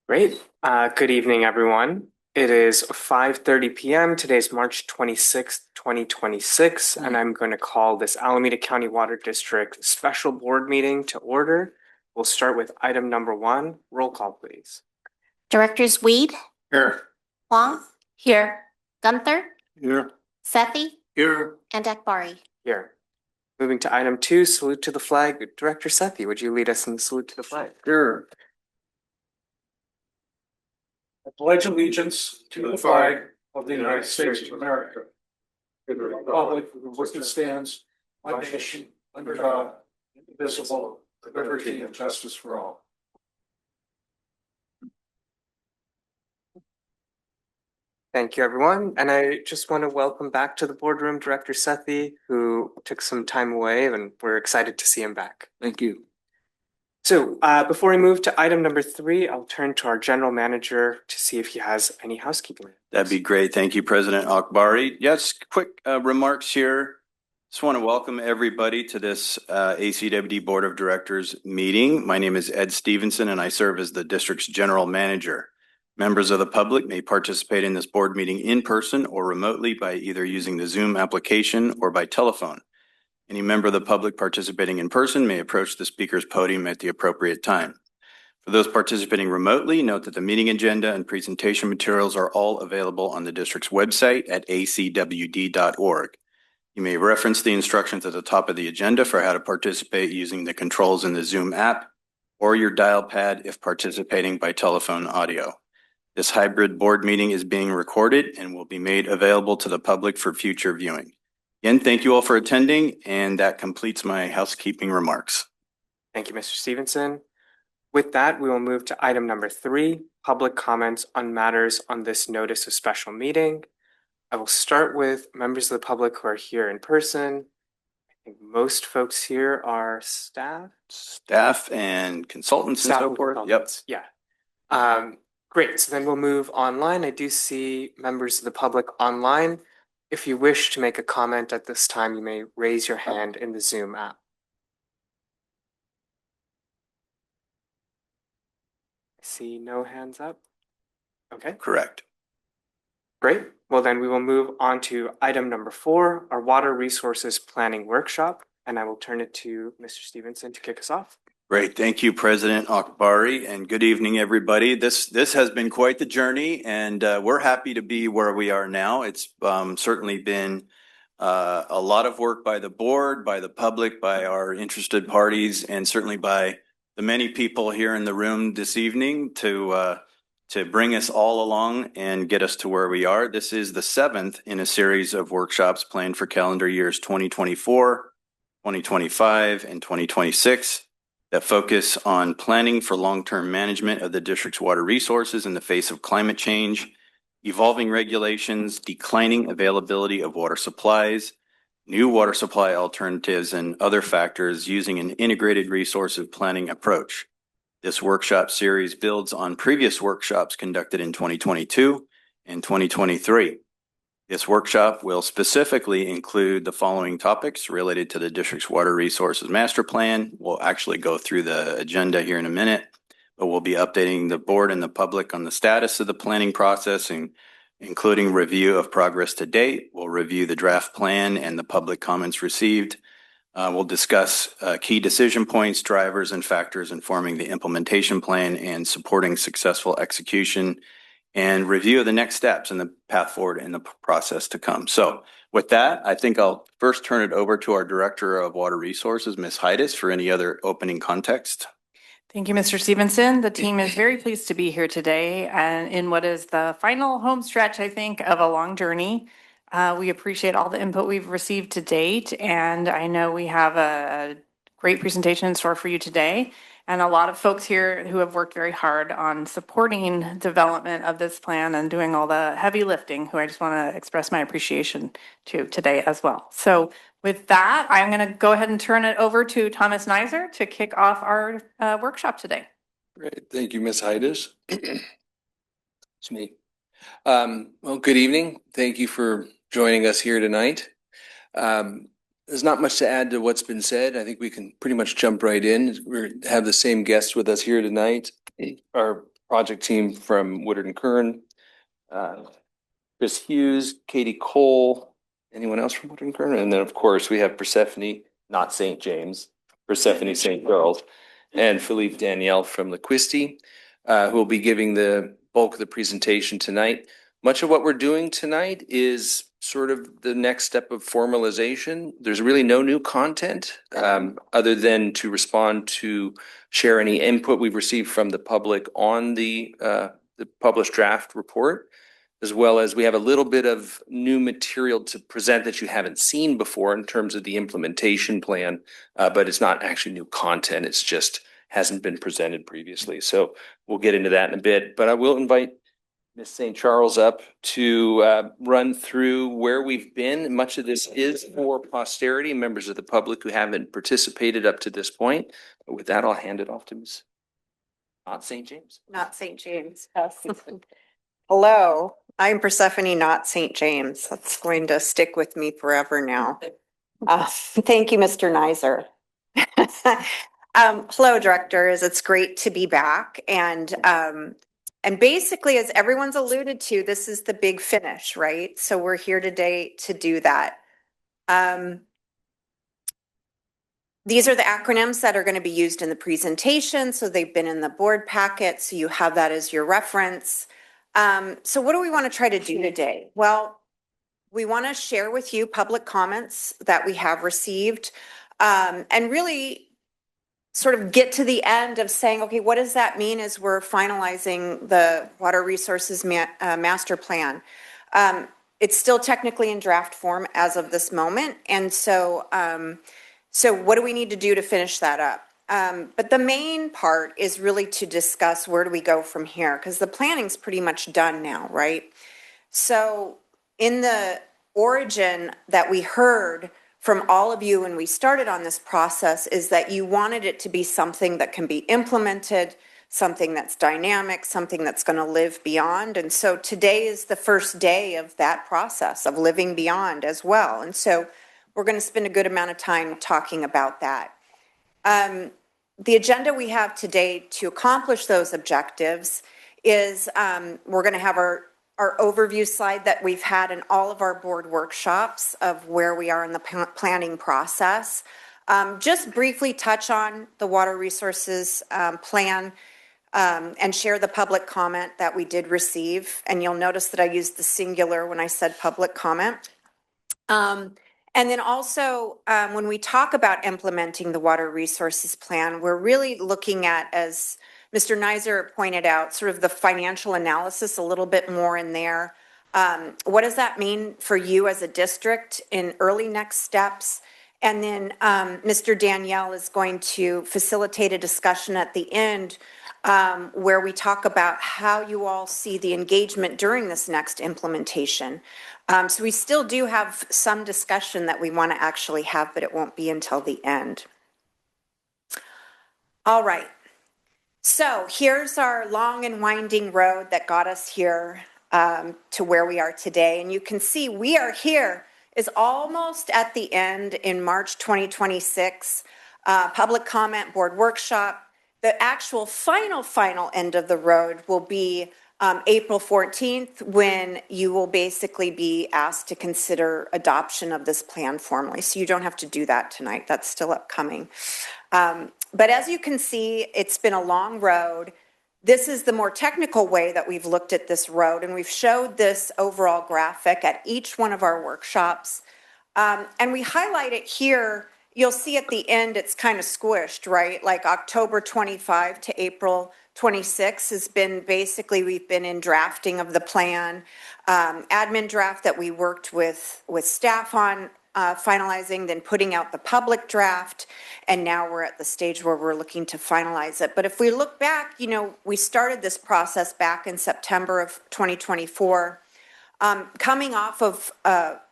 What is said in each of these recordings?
Great. Good evening, everyone. It is 5:30 p.m. Today's March 26th, 2026, and I'm going to call this Alameda County Water District special board meeting to order. We'll start with item number one. Roll call, please. Directors Weed, Here. Huang, here, Gunther, Here. Sethy, Here. and Akbari. Here. Moving to item two, salute to the flag. Director Sethy, would you lead us in the salute to the flag? Here. I pledge allegiance to the flag of the United States of America, to the republic for which it stands, one nation, under God, indivisible, with liberty and justice for all. Thank you, everyone. And I just want to welcome back to the boardroom Director Sethy, who took some time away, and we're excited to see him back. Thank you. So before we move to item number three, I'll turn to our general manager to see if he has any housekeeping. That'd be great. Thank you, President Akbari. Yes, quick remarks here. Just want to welcome everybody to this ACWD Board of Directors meeting. My name is Ed Stevenson, and I serve as the district's general manager. Members of the public may participate in this board meeting in person or remotely by either using the Zoom application or by telephone. Any member of the public participating in person may approach the speaker's podium at the appropriate time. For those participating remotely, note that the meeting agenda and presentation materials are all available on the district's website at acwd.org. You may reference the instructions at the top of the agenda for how to participate using the controls in the Zoom app or your dial pad if participating by telephone audio. This hybrid board meeting is being recorded and will be made available to the public for future viewing. Again, thank you all for attending, and that completes my housekeeping remarks. Thank you, Mr. Stevenson. With that, we will move to item number three, public comments on matters on this notice of special meeting. I will start with members of the public who are here in person. I think most folks here are staff. Staff and consultants and so forth. Yep. Yeah. Great. So then we'll move online. I do see members of the public online. If you wish to make a comment at this time, you may raise your hand in the Zoom app. I see no hands up. Okay. Correct. Great. Well, then we will move on to item number four, our water resources planning workshop. And I will turn it to Mr. Stevenson to kick us off. Great. Thank you, President Akbari, and good evening, everybody. This has been quite the journey, and we're happy to be where we are now. It's certainly been a lot of work by the board, by the public, by our interested parties, and certainly by the many people here in the room this evening to bring us all along and get us to where we are. This is the seventh in a series of workshops planned for calendar years 2024, 2025, and 2026. That focus on planning for long-term management of the district's water resources in the face of climate change, evolving regulations, declining availability of water supplies, new water supply alternatives, and other factors using an integrated resource planning approach. This workshop series builds on previous workshops conducted in 2022 and 2023. This workshop will specifically include the following topics related to the district's water resources master plan. We'll actually go through the agenda here in a minute, but we'll be updating the board and the public on the status of the planning process, including review of progress to date. We'll review the draft plan and the public comments received. We'll discuss key decision points, drivers, and factors informing the implementation plan and supporting successful execution, and review of the next steps and the path forward in the process to come. So with that, I think I'll first turn it over to our Director of Water Resources, Ms. Heides, for any other opening context. Thank you, Mr. Stevenson. The team is very pleased to be here today and in what is the final home stretch, I think, of a long journey. We appreciate all the input we've received to date, and I know we have a great presentation in store for you today. And a lot of folks here who have worked very hard on supporting development of this plan and doing all the heavy lifting, who I just want to express my appreciation to today as well. So with that, I'm going to go ahead and turn it over to Thomas Neiser to kick off our workshop today. Great. Thank you, Ms. Heides. It's me. Well, good evening. Thank you for joining us here tonight. There's not much to add to what's been said. I think we can pretty much jump right in. We have the same guests with us here tonight. Our project team from Woodard and Kern, Chris Hughes, Katie Cole, anyone else from Woodard and Kern? And then, of course, we have Persephone, not St. James, Persephone St. Charles, and Philippe Danielle from Liquisti, who will be giving the bulk of the presentation tonight. Much of what we're doing tonight is sort of the next step of formalization. There's really no new content other than to respond to share any input we've received from the public on the published draft report, as well as we have a little bit of new material to present that you haven't seen before in terms of the implementation plan, but it's not actually new content. It's just hasn't been presented previously. So we'll get into that in a bit, but I will invite Ms. St. Charles up to run through where we've been. Much of this is for posterity, members of the public who haven't participated up to this point. But with that, I'll hand it off to Ms. Not St. James. Not St. James. Hello, I'm Persephone, not St. James. That's going to stick with me forever now. Thank you, Mr. Nizer. Hello, directors. It's great to be back. And basically, as everyone's alluded to, this is the big finish, right? So we're here today to do that. These are the acronyms that are going to be used in the presentation. So they've been in the board packet. So you have that as your reference. So what do we want to try to do today? Well, we want to share with you public comments that we have received and really sort of get to the end of saying, okay, what does that mean as we're finalizing the water resources master plan? It's still technically in draft form as of this moment. And so, so what do we need to do to finish that up? But the main part is really to discuss where do we go from here? Because the planning's pretty much done now, right? So in the origin that we heard from all of you when we started on this process is that you wanted it to be something that can be implemented, something that's dynamic, something that's going to live beyond. And so today is the first day of that process of living beyond as well. And so we're going to spend a good amount of time talking about that. The agenda we have today to accomplish those objectives is we're going to have our overview slide that we've had in all of our board workshops of where we are in the planning process. Just briefly touch on the water resources plan and share the public comment that we did receive. And you'll notice that I used the singular when I said public comment. And then also, when we talk about implementing the water resources plan, we're really looking at, as Mr. Nizer pointed out, sort of the financial analysis a little bit more in there. What does that mean for you as a district in early next steps? And then Mr. Danielle is going to facilitate a discussion at the end where we talk about how you all see the engagement during this next implementation. So we still do have some discussion that we want to actually have, but it won't be until the end. All right. So here's our long and winding road that got us here to where we are today. And you can see we are here is almost at the end in March 2026. Public comment board workshop. The actual final end of the road will be April 14th, when you will basically be asked to consider adoption of this plan formally. So you don't have to do that tonight. That's still upcoming. But as you can see, it's been a long road. This is the more technical way that we've looked at this road, and we've showed this overall graphic at each one of our workshops. And we highlight it here. You'll see at the end, it's kind of squished, right? Like October 25 to April 26 has been basically, we've been in drafting of the plan, admin draft that we worked with staff on finalizing, then putting out the public draft, and now we're at the stage where we're looking to finalize it. But if we look back, you know, we started this process back in September of 2024, coming off of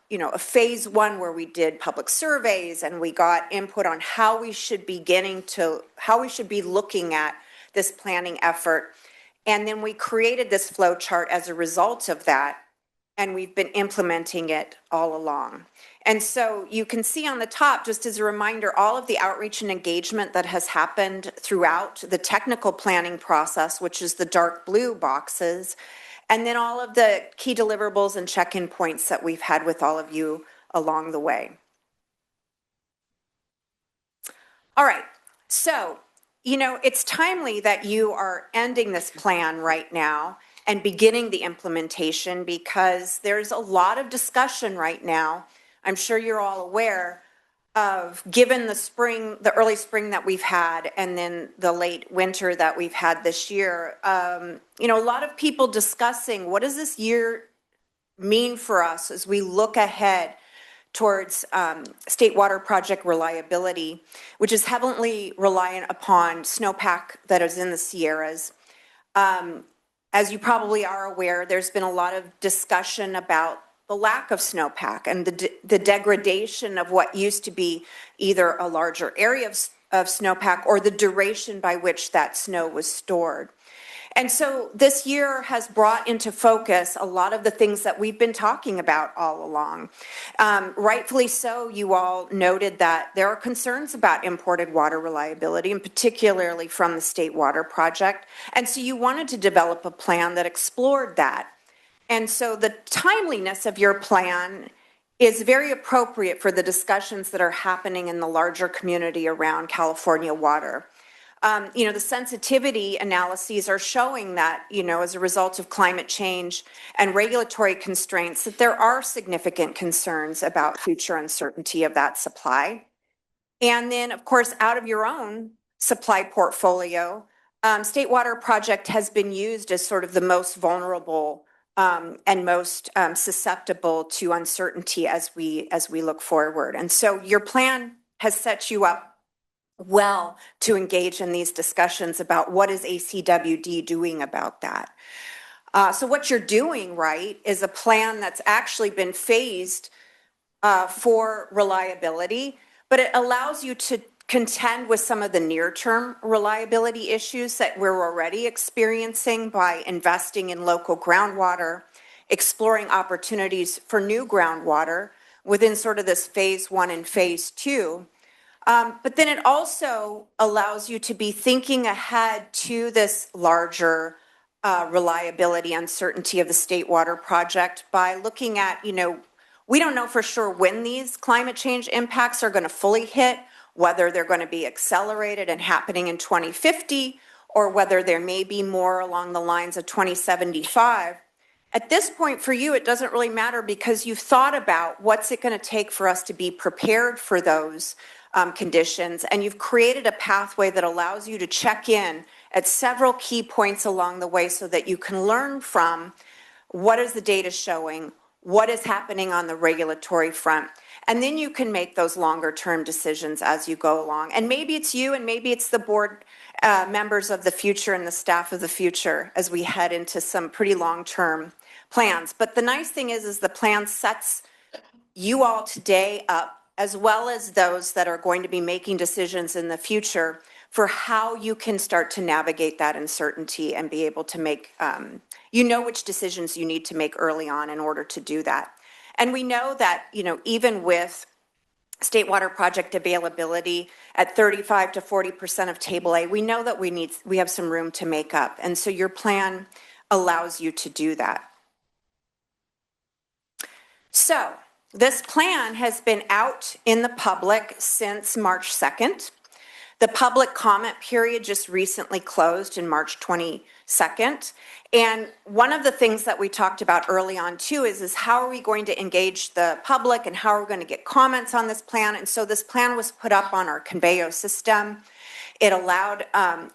you know, a phase one where we did public surveys and we got input on how we should be looking at this planning effort. And then we created this flow chart as a result of that, and we've been implementing it all along. And so you can see on the top, just as a reminder, all of the outreach and engagement that has happened throughout the technical planning process, which is the dark blue boxes, and then all of the key deliverables and check-in points that we've had with all of you along the way. All right, so, it's timely that you are ending this plan right now and beginning the implementation, because there's a lot of discussion right now. I'm sure you're all aware of, given the early spring that we've had and then the late winter that we've had this year, a lot of people discussing what does this year mean for us as we look ahead towards state water project reliability, which is heavily reliant upon snowpack that is in the Sierras. As you probably are aware, there's been a lot of discussion about the lack of snowpack and the degradation of what used to be either a larger area of snowpack or the duration by which that snow was stored. And so this year has brought into focus a lot of the things that we've been talking about all along. Rightfully so, you all noted that there are concerns about imported water reliability, and particularly from the State Water Project. And so you wanted to develop a plan that explored that. And so the timeliness of your plan is very appropriate for the discussions that are happening in the larger community around California water. The sensitivity analyses are showing that, as a result of climate change and regulatory constraints, that there are significant concerns about future uncertainty of that supply. And then, of course, out of your own supply portfolio, State Water Project has been used as sort of the most vulnerable and most susceptible to uncertainty as we look forward. And so your plan has set you up well to engage in these discussions about what is ACWD doing about that. So what you're doing, right, is a plan that's actually been phased for reliability, but it allows you to contend with some of the near-term reliability issues that we're already experiencing by investing in local groundwater, exploring opportunities for new groundwater within sort of this phase 1 and phase 2. But then it also allows you to be thinking ahead to this larger reliability uncertainty of the State Water Project by looking at, we don't know for sure when these climate change impacts are going to fully hit, whether they're going to be accelerated and happening in 2050, or whether there may be more along the lines of 2075. At this point for you, it doesn't really matter because you've thought about what's it going to take for us to be prepared for those conditions, and you've created a pathway that allows you to check in at several key points along the way so that you can learn from what is the data showing, what is happening on the regulatory front, and then you can make those longer term decisions as you go along. And maybe it's you and maybe it's the board members of the future and the staff of the future as we head into some pretty long-term plans. But the nice thing is the plan sets you all today up, as well as those that are going to be making decisions in the future, for how you can start to navigate that uncertainty and be able to make, which decisions you need to make early on in order to do that. And we know that, even with State Water Project availability at 35 to 40% of Table A, we know that we have some room to make up. And so your plan allows you to do that. So, this plan has been out in the public since March 2nd. The public comment period just recently closed in March 22nd. And one of the things that we talked about early on too is how are we going to engage the public and how are we going to get comments on this plan? And so this plan was put up on our Conveyo system. It allowed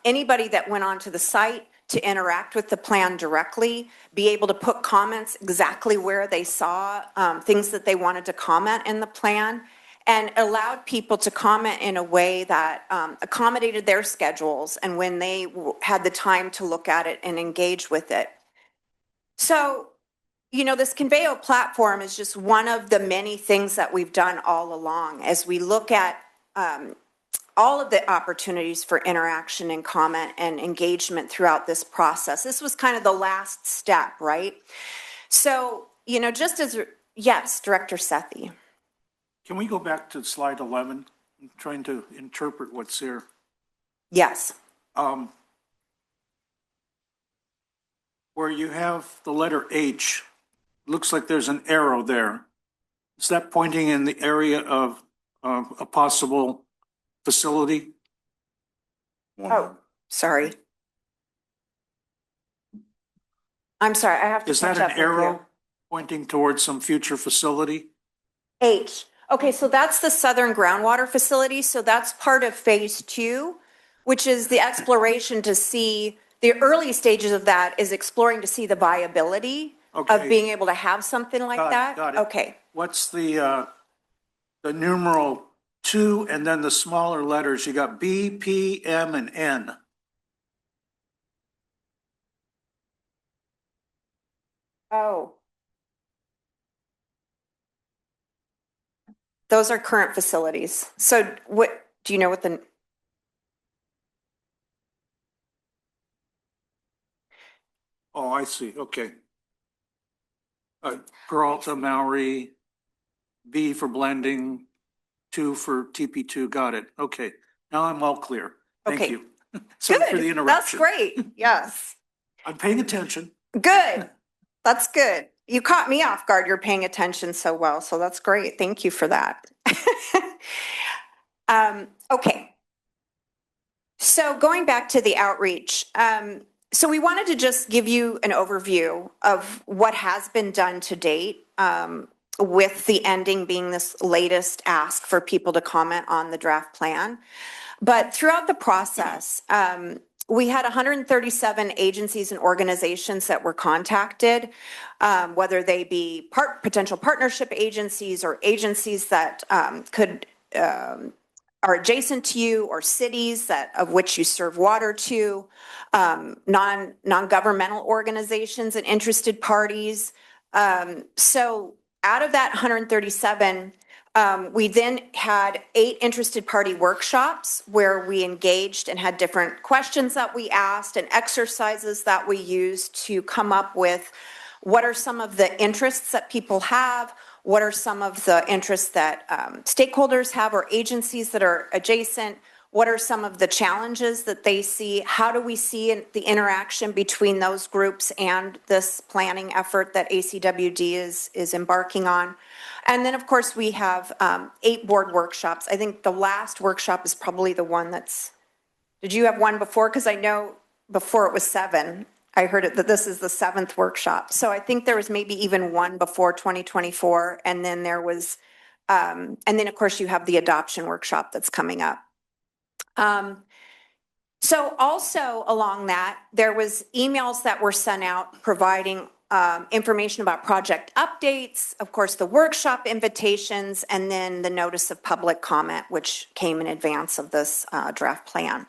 anybody that went onto the site to interact with the plan directly, be able to put comments exactly where they saw things that they wanted to comment in the plan, and allowed people to comment in a way that accommodated their schedules and when they had the time to look at it and engage with it. So, this Conveyo platform is just one of the many things that we've done all along as we look at all of the opportunities for interaction and comment and engagement throughout this process. This was kind of the last step, right? So, just as, yes, Director Sethy. Can we go back to slide 11? I'm trying to interpret what's there. Yes. Where you have the letter H, looks like there's an arrow there. Is that pointing in the area of a possible facility? Oh, sorry. I'm sorry, I have to Is that catch an up with you. arrow pointing towards some future facility? H. Okay, so that's the Southern Groundwater Facility. So that's part of phase 2, which is the exploration to see, the early stages of that is exploring to see the viability Okay. of being able to have something like that. Got it. Okay. What's the numeral 2 and then the smaller letters? You got B, P, M, and N. Oh. Those are current facilities. So what, do you know what the, Oh, I see. Okay. Peralta, Maori, B for blending, 2 for TP2. Got it. Okay. Now I'm all clear. Thank Okay. you. Sorry for the good, that's interruption. great. Yes. I'm paying attention. Good. That's good. You caught me off guard. You're paying attention so well. So that's great. Thank you for that. Okay. So going back to the outreach, so we wanted to just give you an overview of what has been done to date, with the ending being this latest ask for people to comment on the draft plan. But throughout the process, we had 137 agencies and organizations that were contacted, whether they be potential partnership agencies or agencies that are adjacent to you, or cities that of which you serve water to, non-governmental organizations and interested parties. So out of that 137, we then had 8 interested party workshops where we engaged and had different questions that we asked and exercises that we used to come up with what are some of the interests that people have, what are some of the interests that stakeholders have or agencies that are adjacent, what are some of the challenges that they see, how do we see the interaction between those groups and this planning effort that ACWD is embarking on. And then, of course, we have 8 board workshops. I think the last workshop is probably the one that's, did you have one before? Because I know before it was 7. I heard it that this is the 7th workshop. So I think there was maybe even one before 2024. And then there was, and then of course you have the adoption workshop that's coming up. So also along that, there was emails that were sent out providing information about project updates, of course, the workshop invitations, and then the notice of public comment, which came in advance of this draft plan.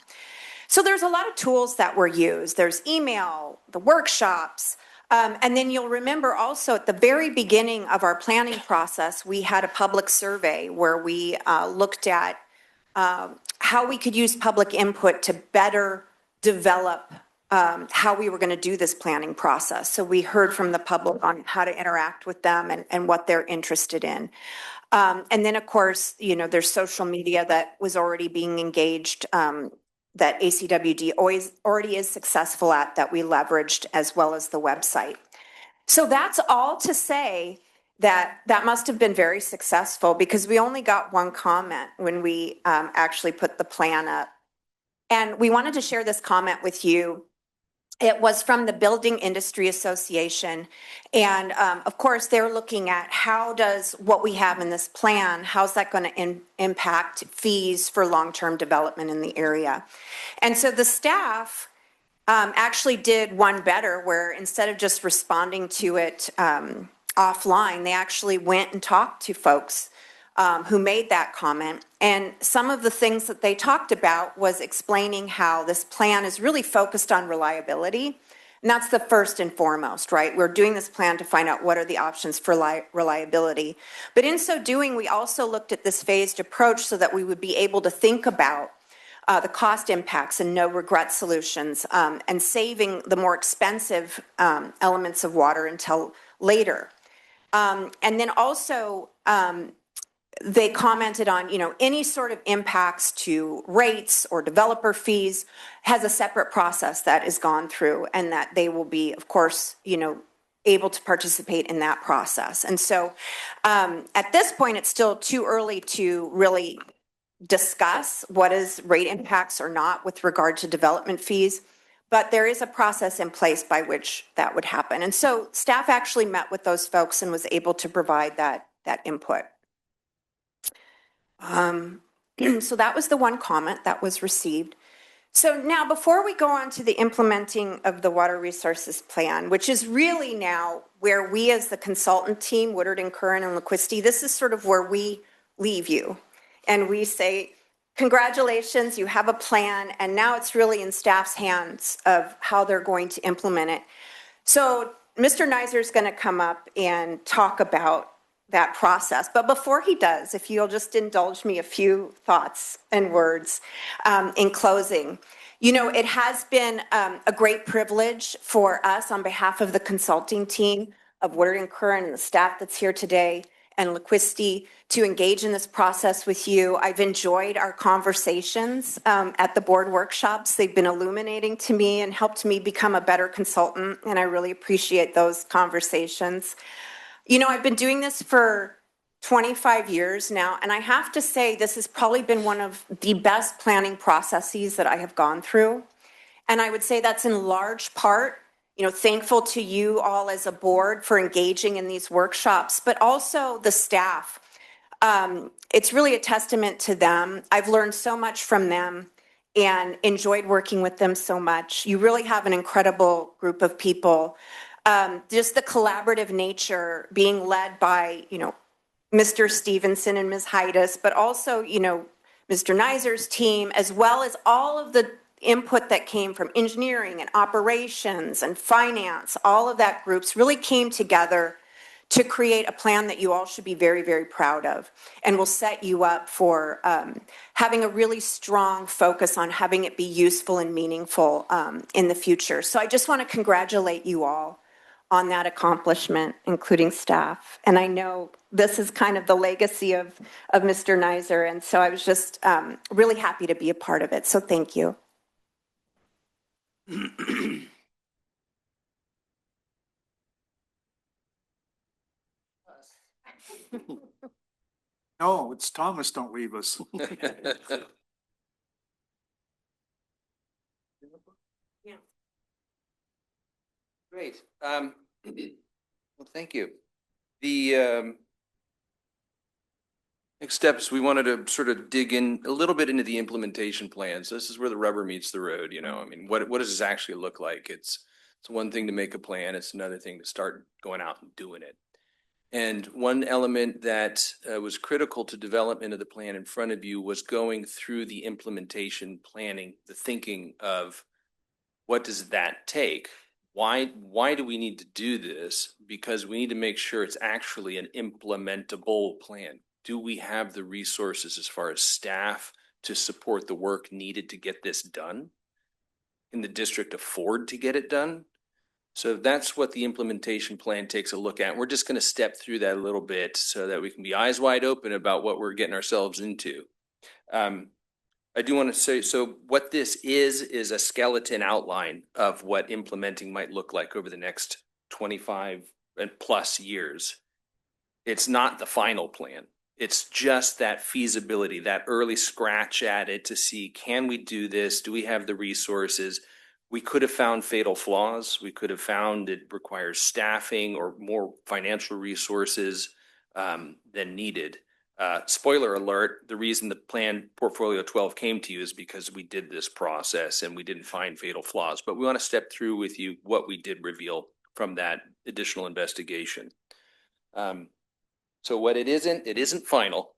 So there's a lot of tools that were used. There's email, the workshops, and then you'll remember also at the very beginning of our planning process, we had a public survey where we looked at how we could use public input to better develop how we were going to do this planning process. So we heard from the public on how to interact with them and what they're interested in. And then, of course, you know, there's social media that was already being engaged, that ACWD already is successful at, that we leveraged, as well as the website. So that's all to say that that must have been very successful, because we only got one comment when we actually put the plan up. And we wanted to share this comment with you. It was from the Building Industry Association. And of course, they're looking at how does what we have in this plan, how's that going to impact fees for long-term development in the area? And so the staff actually did one better, where instead of just responding to it offline, they actually went and talked to folks who made that comment. And some of the things that they talked about was explaining how this plan is really focused on reliability. And that's the first and foremost, right? We're doing this plan to find out what are the options for reliability. But in so doing, we also looked at this phased approach so that we would be able to think about the cost impacts and no regret solutions, and saving the more expensive elements of water until later. And then also, they commented on, any sort of impacts to rates or developer fees has a separate process that is gone through, and that they will be, of course, able to participate in that process. And so at this point, it's still too early to really discuss what is rate impacts or not with regard to development fees, but there is a process in place by which that would happen. And so staff actually met with those folks and was able to provide that input. So that was the one comment that was received. So now, before we go on to the implementing of the water resources plan, which is really now where we as the consultant team, Woodard and Curran and Liquisti, this is sort of where we leave you. And we say, congratulations, you have a plan, and now it's really in staff's hands of how they're going to implement it. So Mr. Neiser is going to come up and talk about that process. But before he does, if you'll just indulge me a few thoughts and words in closing. It has been a great privilege for us on behalf of the consulting team of Woodard and Curran and the staff that's here today and Liquisti to engage in this process with you. I've enjoyed our conversations at the board workshops. They've been illuminating to me and helped me become a better consultant, and I really appreciate those conversations. I've been doing this for 25 years now, and I have to say this has probably been one of the best planning processes that I have gone through. And I would say that's in large part, thankful to you all as a board for engaging in these workshops, but also the staff. It's really a testament to them. I've learned so much from them and enjoyed working with them so much. You really have an incredible group of people. Just the collaborative nature being led by, Mr. Stevenson and Ms. Heides, but also, Mr. Neiser's team, as well as all of the input that came from engineering and operations and finance. All of that groups really came together to create a plan that you all should be very, very proud of, and will set you up for having a really strong focus on having it be useful and meaningful in the future. So I just want to congratulate you all on that accomplishment, including staff. And I know this is kind of the legacy of Mr. Neiser, and so I was just really happy to be a part of it. So thank you. No, it's Thomas, don't leave us. Great. Well, thank you. The next steps, we wanted to sort of dig in a little bit into the implementation plan. So this is where the rubber meets the road. What does this actually look like? It's one thing to make a plan. It's another thing to start going out and doing it. And one element that was critical to development of the plan in front of you was going through the implementation planning, the thinking of what does that take? Why do we need to do this? Because we need to make sure it's actually an implementable plan. Do we have the resources as far as staff to support the work needed to get this done? Can the district afford to get it done? So that's what the implementation plan takes a look at. We're just going to step through that a little bit so that we can be eyes wide open about what we're getting ourselves into. I do want to say, so what this is a skeleton outline of what implementing might look like over the next 25 and plus years. It's not the final plan. It's just that feasibility, that early scratch at it to see, can we do this? Do we have the resources? We could have found fatal flaws. We could have found it requires staffing or more financial resources than needed. Spoiler alert, the reason the plan portfolio 12 came to you is because we did this process and we didn't find fatal flaws. But we want to step through with you what we did reveal from that additional investigation. So what it isn't final,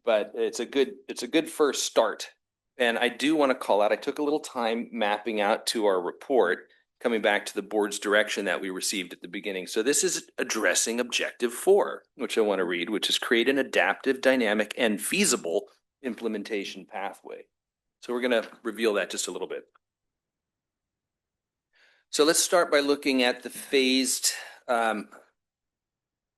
but it's a good first start. And I do want to call out, I took a little time mapping out to our report, coming back to the board's direction that we received at the beginning. So this is addressing objective 4, which I want to read, which is create an adaptive, dynamic, and feasible implementation pathway. So we're going to reveal that just a little bit. So let's start by looking at the phased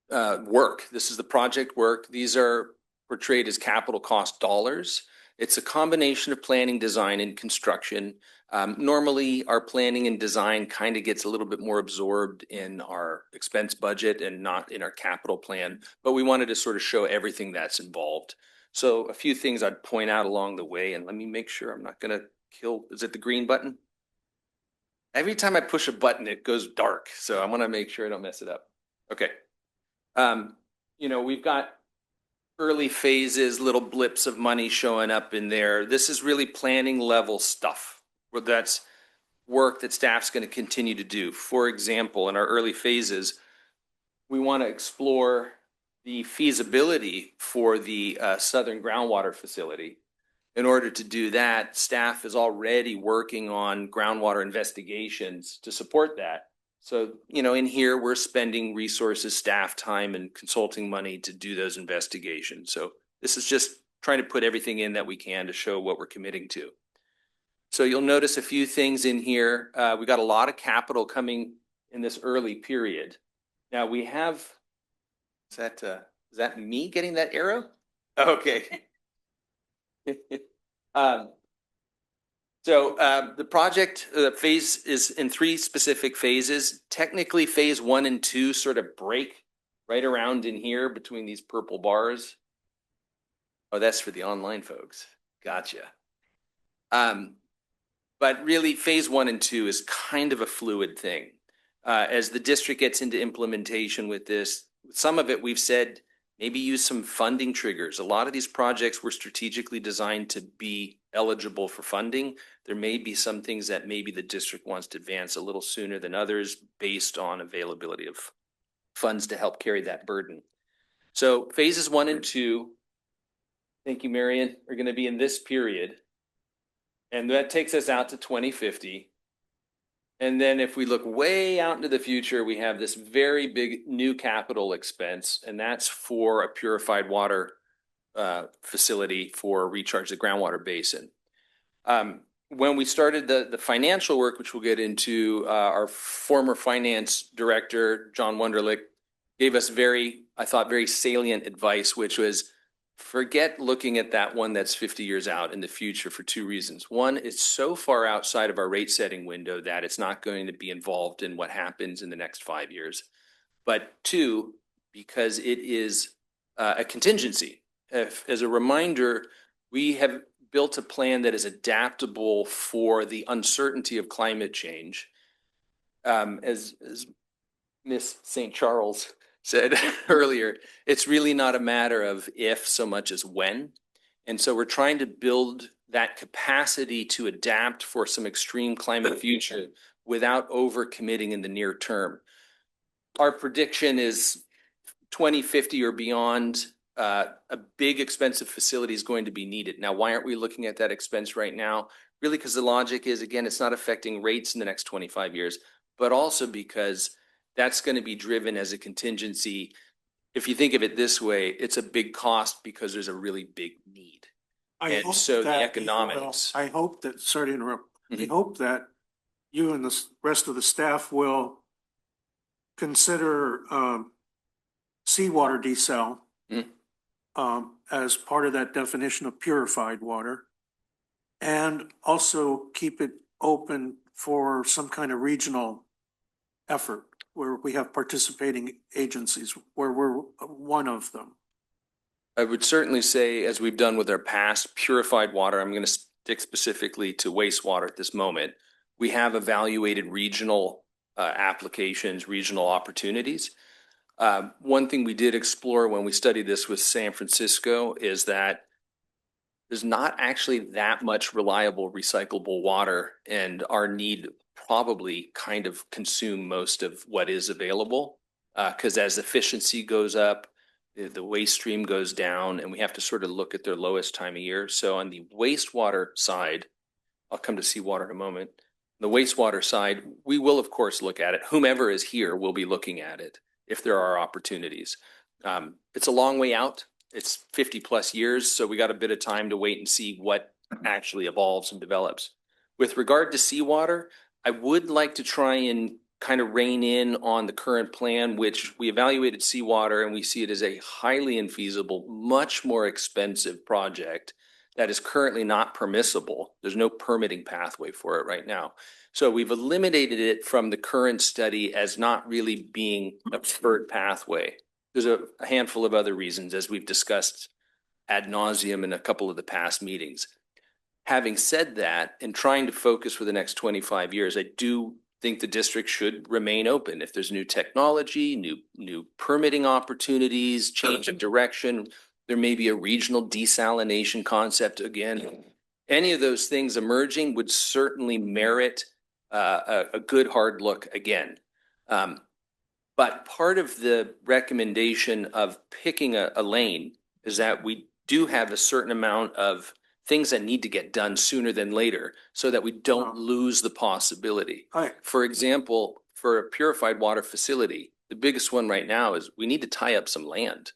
work. This is the project work. These are portrayed as capital cost dollars. It's a combination of planning, design, and construction. Normally, our planning and design kind of gets a little bit more absorbed in our expense budget and not in our capital plan, but we wanted to sort of show everything that's involved. So a few things I'd point out along the way, and let me make sure I'm not going to kill, is it the green button? Every time I push a button, it goes dark. So I want to make sure I don't mess it up. Okay. We've got early phases, little blips of money showing up in there. This is really planning level stuff where that's work that staff's going to continue to do. For example, in our early phases, we want to explore the feasibility for the Southern groundwater facility. In order to do that, staff is already working on groundwater investigations to support that. So, in here, we're spending resources, staff time, and consulting money to do those investigations. So this is just trying to put everything in that we can to show what we're committing to. So you'll notice a few things in here. We got a lot of capital coming in this early period. Now we have, is that me getting that arrow? Okay. The project phase is in 3 specific phases. Technically, phase 1 and 2 sort of break right around in here between these purple bars. Oh, that's for the online folks. Gotcha. But really, phase 1 and 2 is kind of a fluid thing. As the district gets into implementation with this, some of it we've said, maybe use some funding triggers. A lot of these projects were strategically designed to be eligible for funding. There may be some things that maybe the district wants to advance a little sooner than others based on availability of funds to help carry that burden. So phases 1 and 2, thank you, Marion, are going to be in this period. And that takes us out to 2050. And then if we look way out into the future, we have this very big new capital expense, and that's for a purified water facility for recharge the groundwater basin. When we started the financial work, which we'll get into, our former finance director, John Wunderlich, gave us very salient advice, which was forget looking at that one that's 50 years out in the future for 2 reasons. One, it's so far outside of our rate setting window that it's not going to be involved in what happens in the next 5 years. But 2, because it is a contingency. As a reminder, we have built a plan that is adaptable for the uncertainty of climate change. As Miss St. Charles said earlier, it's really not a matter of if so much as when. And so we're trying to build that capacity to adapt for some extreme climate future without overcommitting in the near term. Our prediction is 2050 or beyond, a big expensive facility is going to be needed. Now, why aren't we looking at that expense right now? Really, because the logic is, again, it's not affecting rates in the next 25 years, but also because that's going to be driven as a contingency. If you think of it this way, it's a big cost because there's a really big need. I hope that, sorry to interrupt, I hope that you and the rest of the staff will consider seawater desal as part of that definition of purified water, and also keep it open for some kind of regional effort where we have participating agencies, where we're one of them. I would certainly say, as we've done with our past purified water, I'm going to stick specifically to wastewater at this moment. We have evaluated regional applications, regional opportunities. One thing we did explore when we studied this with San Francisco is that there's not actually that much reliable recyclable water, and our need probably kind of consume most of what is available, because as efficiency goes up, the waste stream goes down, and we have to sort of look at their lowest time of year. So on the wastewater side, I'll come to seawater in a moment. The wastewater side, we will of course look at it. Whomever is here will be looking at it if there are opportunities. It's a long way out. It's 50 plus years, so we got a bit of time to wait and see what actually evolves and develops. With regard to seawater, I would like to try and kind of rein in on the current plan, which we evaluated seawater and we see it as a highly infeasible, much more expensive project that is currently not permissible. There's no permitting pathway for it right now. So we've eliminated it from the current study as not really being a preferred pathway. There's a handful of other reasons, as we've discussed ad nauseum in a couple of the past meetings. Having said that, and trying to focus for the next 25 years, I do think the district should remain open. If there's new technology, new permitting opportunities, change of direction, there may be a regional desalination concept again. Any of those things emerging would certainly merit a good hard look again. But part of the recommendation of picking a lane is that we do have a certain amount of things that need to get done sooner than later so that we don't lose the possibility. For example, for a purified water facility, the biggest one right now is we need to tie up some land.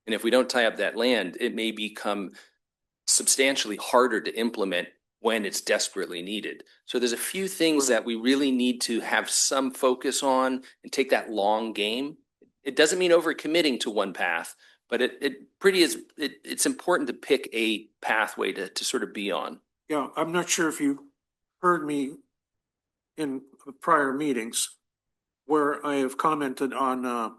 And if we don't tie up that land, it may become substantially harder to implement when it's desperately needed. So there's a few things that we really need to have some focus on and take that long game. It doesn't mean overcommitting to one path, but it's important to pick a pathway to sort of be on. Yeah, I'm not sure if you heard me in prior meetings where I have commented on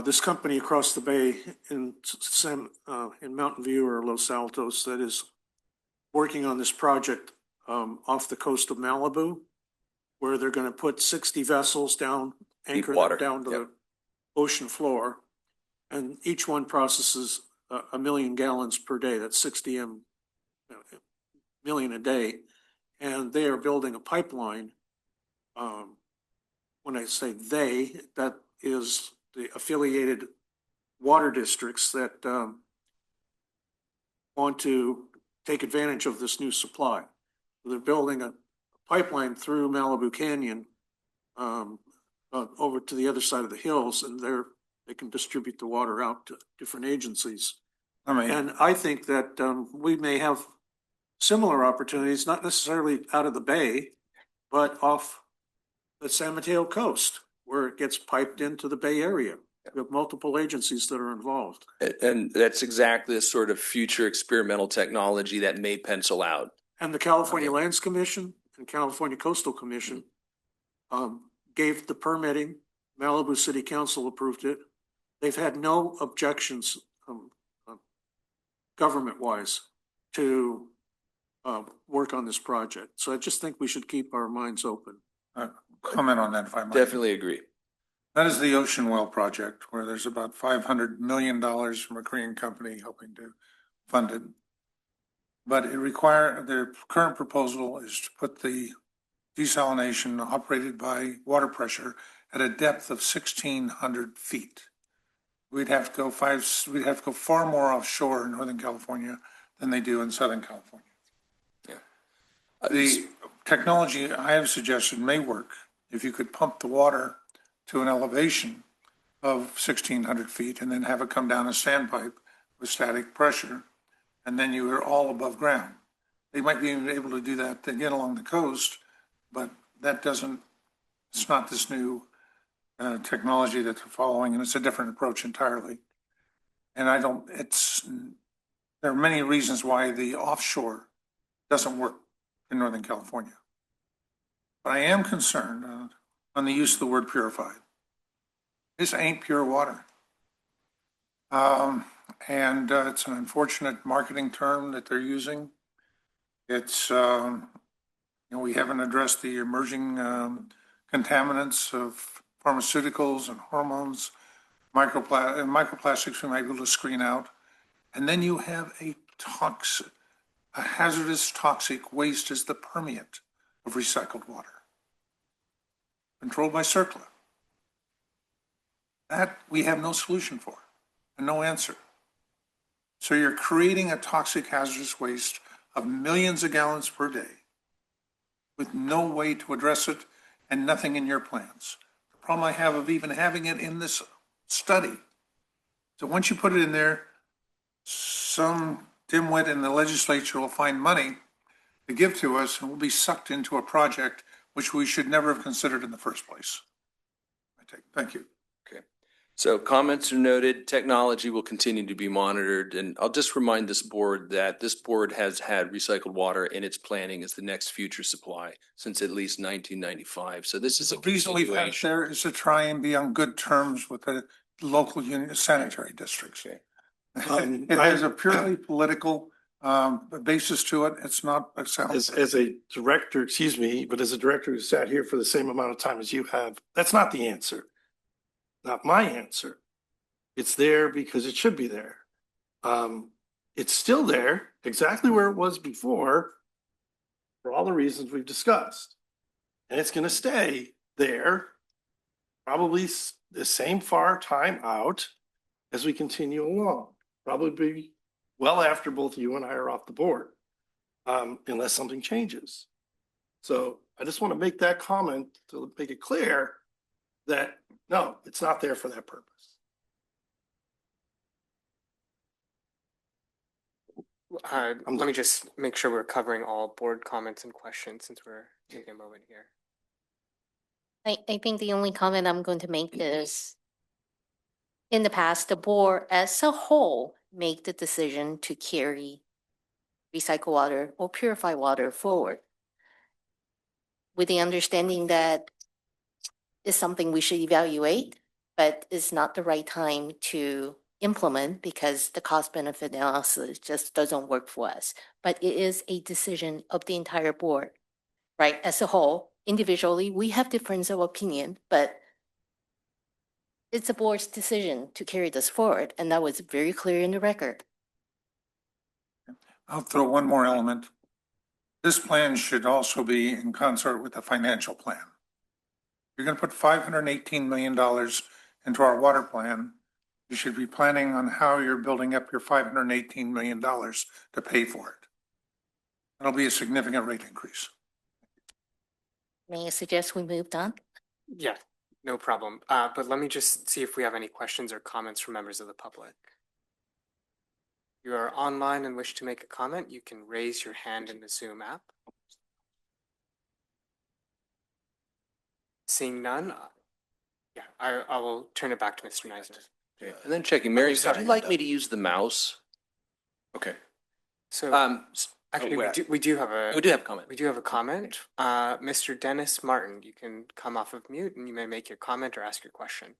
this company across the bay in Mountain View or Los Altos that is working on this project off the coast of Malibu, where they're going to put 60 vessels down, anchored down to the ocean floor, and each one processes 1 million gallons per day. That's 60 million a day, and they are building a pipeline. When I say they, that is the affiliated water districts that want to take advantage of this new supply. They're building a pipeline through Malibu Canyon over to the other side of the hills, and they can distribute the water out to different agencies. And I think that we may have similar opportunities, not necessarily out of the bay, but off the San Mateo coast, where it gets piped into the Bay Area. We have multiple agencies that are involved. And that's exactly the sort of future experimental technology that may pencil out. And the California Lands Commission and California Coastal Commission gave the permitting. Malibu City Council approved it. They've had no objections government-wise to work on this project. So I just think we should keep our minds open. Comment on that if I might. Definitely agree. That is the Ocean Well project, where there's about $500 million from a Korean company helping to fund it. But their current proposal is to put the desalination operated by water pressure at a depth of 1,600 feet. We'd have to go far more offshore in Northern California than they do in Southern California. Yeah. The technology I have suggested may work if you could pump the water to an elevation of 1,600 feet and then have it come down a standpipe with static pressure, and then you are all above ground. They might be able to do that again along the coast, but it's not this new technology that they're following, and it's a different approach entirely. And there are many reasons why the offshore doesn't work in Northern California. But I am concerned on the use of the word purified. This ain't pure water. And it's an unfortunate marketing term that they're using. It's, we haven't addressed the emerging contaminants of pharmaceuticals and hormones, microplastics we might be able to screen out. And then you have a hazardous toxic waste as the permeate of recycled water, controlled by CERCLA. That we have no solution for and no answer. So you're creating a toxic hazardous waste of millions of gallons per day with no way to address it and nothing in your plans. The problem I have of even having it in this study. So once you put it in there, some dimwit in the legislature will find money to give to us, and we'll be sucked into a project which we should never have considered in the first place. Thank you. So comments are noted. Technology will continue to be monitored. And I'll just remind this board that this board has had recycled water in its planning as the next future supply since at least 1995. So this is a The reason we've had it continuation. there is to try and be on good terms with the local unit sanitary districts. Um, It has a purely political basis to it. It's not a sound. As a director, excuse me, but as a director who sat here for the same amount of time as you have, that's not the answer. Not my answer. It's there because it should be there. It's still there, exactly where it was before, for all the reasons we've discussed. And it's gonna stay there, probably the same far time out as we continue along. Probably well after both you and I are off the board, unless something changes. So I just want to make that comment to make it clear that, no, it's not there for that purpose. Let me just make sure we're covering all board comments and questions since we're taking a moment here. I think the only comment I'm going to make is, in the past, the board as a whole made the decision to carry recycled water or purified water forward, with the understanding that it's something we should evaluate, but it's not the right time to implement because the cost benefit analysis just doesn't work for us. But it is a decision of the entire board, right? As a whole, individually, we have difference of opinion, but it's a board's decision to carry this forward, and that was very clear in the record. I'll throw one more element. This plan should also be in concert with the financial plan. You're going to put $518 million into our water plan. You should be planning on how you're building up your $518 million to pay for it. It'll be a significant rate increase. May I suggest we moved on? Yeah, no problem. But let me just see if we have any questions or comments from members of the public. If you are online and wish to make a comment, you can raise your hand in the Zoom app. Seeing none, yeah, I will turn it back to Mr. Neisner. Okay. And then checking, Mary, would sorry. you like me to use the mouse? Okay. So actually, oh, we do have a we do have a comment. We do have a comment. Mr. Dennis Martin, you can come off of mute and you may make your comment or ask your question.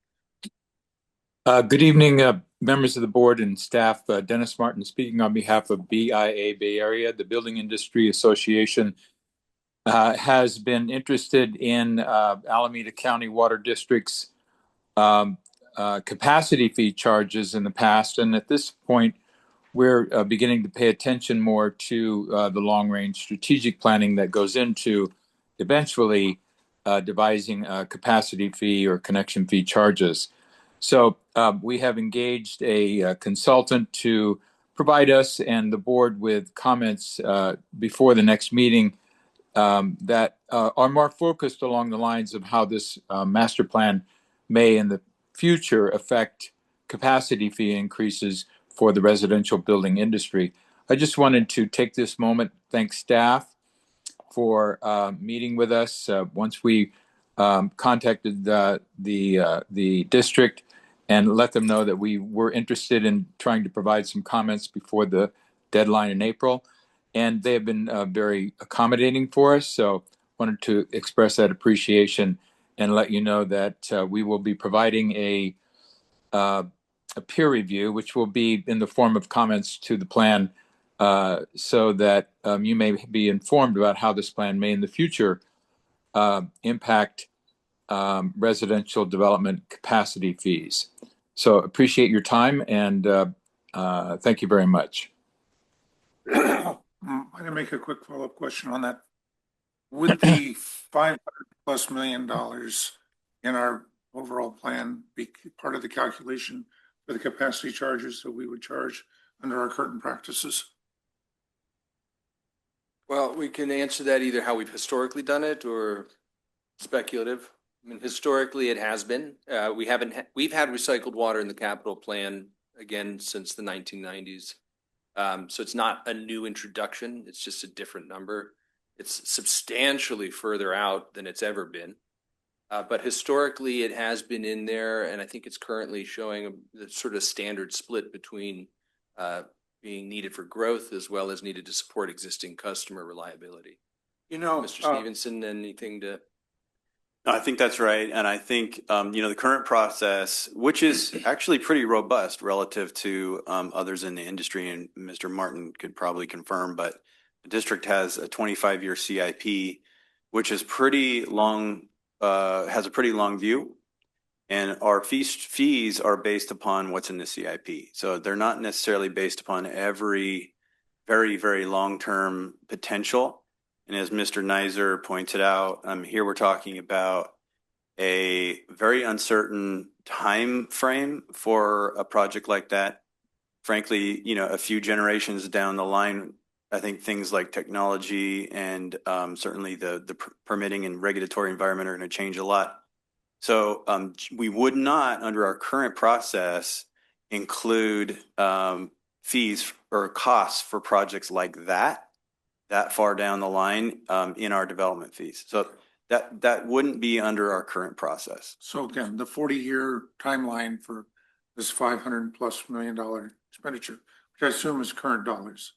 Good evening, members of the board and staff. Dennis Martin speaking on behalf of BIA Bay Area. The Building Industry Association has been interested in Alameda County Water District's capacity fee charges in the past. And at this point, we're beginning to pay attention more to the long-range strategic planning that goes into eventually devising a capacity fee or connection fee charges. So we have engaged a consultant to provide us and the board with comments before the next meeting that are more focused along the lines of how this master plan may in the future affect capacity fee increases for the residential building industry. I just wanted to take this moment, thank staff for meeting with us. Once we contacted the district and let them know that we were interested in trying to provide some comments before the deadline in April. And they have been very accommodating for us. So wanted to express that appreciation and let you know that we will be providing a peer review, which will be in the form of comments to the plan so that you may be informed about how this plan may in the future impact residential development capacity fees. So appreciate your time and thank you very much. I'm going to make a quick follow-up question on that. Would the $500+ million in our overall plan be part of the calculation for the capacity charges that we would charge under our current practices? Well, we can answer that either how we've historically done it or speculative. I mean, historically, it has been. We've had recycled water in the capital plan again since the 1990s. So it's not a new introduction. It's just a different number. It's substantially further out than it's ever been. But historically, it has been in there, and I think it's currently showing the sort of standard split between being needed for growth as well as needed to support existing customer reliability. You know, Mr. Stevenson, anything to? I think that's right. And I think, the current process, which is actually pretty robust relative to others in the industry, and Mr. Martin could probably confirm, but the district has a 25-year CIP, which is pretty long, has a pretty long view. And our fees are based upon what's in the CIP. So they're not necessarily based upon every very, very long-term potential. And as Mr. Neiser pointed out, here we're talking about a very uncertain time frame for a project like that. Frankly, a few generations down the line, I think things like technology and certainly the permitting and regulatory environment are going to change a lot. So we would not, under our current process, include fees or costs for projects like that far down the line in our development fees. So that wouldn't be under our current process. So again, the 40-year timeline for this $500+ million expenditure, which I assume is current dollars,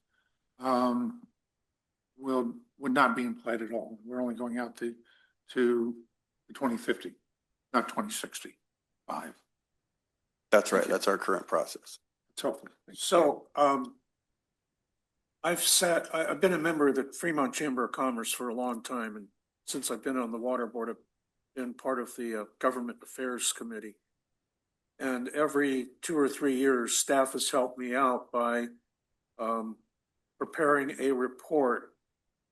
would not be implied at all. We're only going out to 2050, not 2065. That's right. That's our current process. It's helpful. so I've been a member of the Fremont Chamber of Commerce for a long time, and since I've been on the Water Board, I've been part of the Government Affairs Committee. And every 2 or 3 years, staff has helped me out by preparing a report,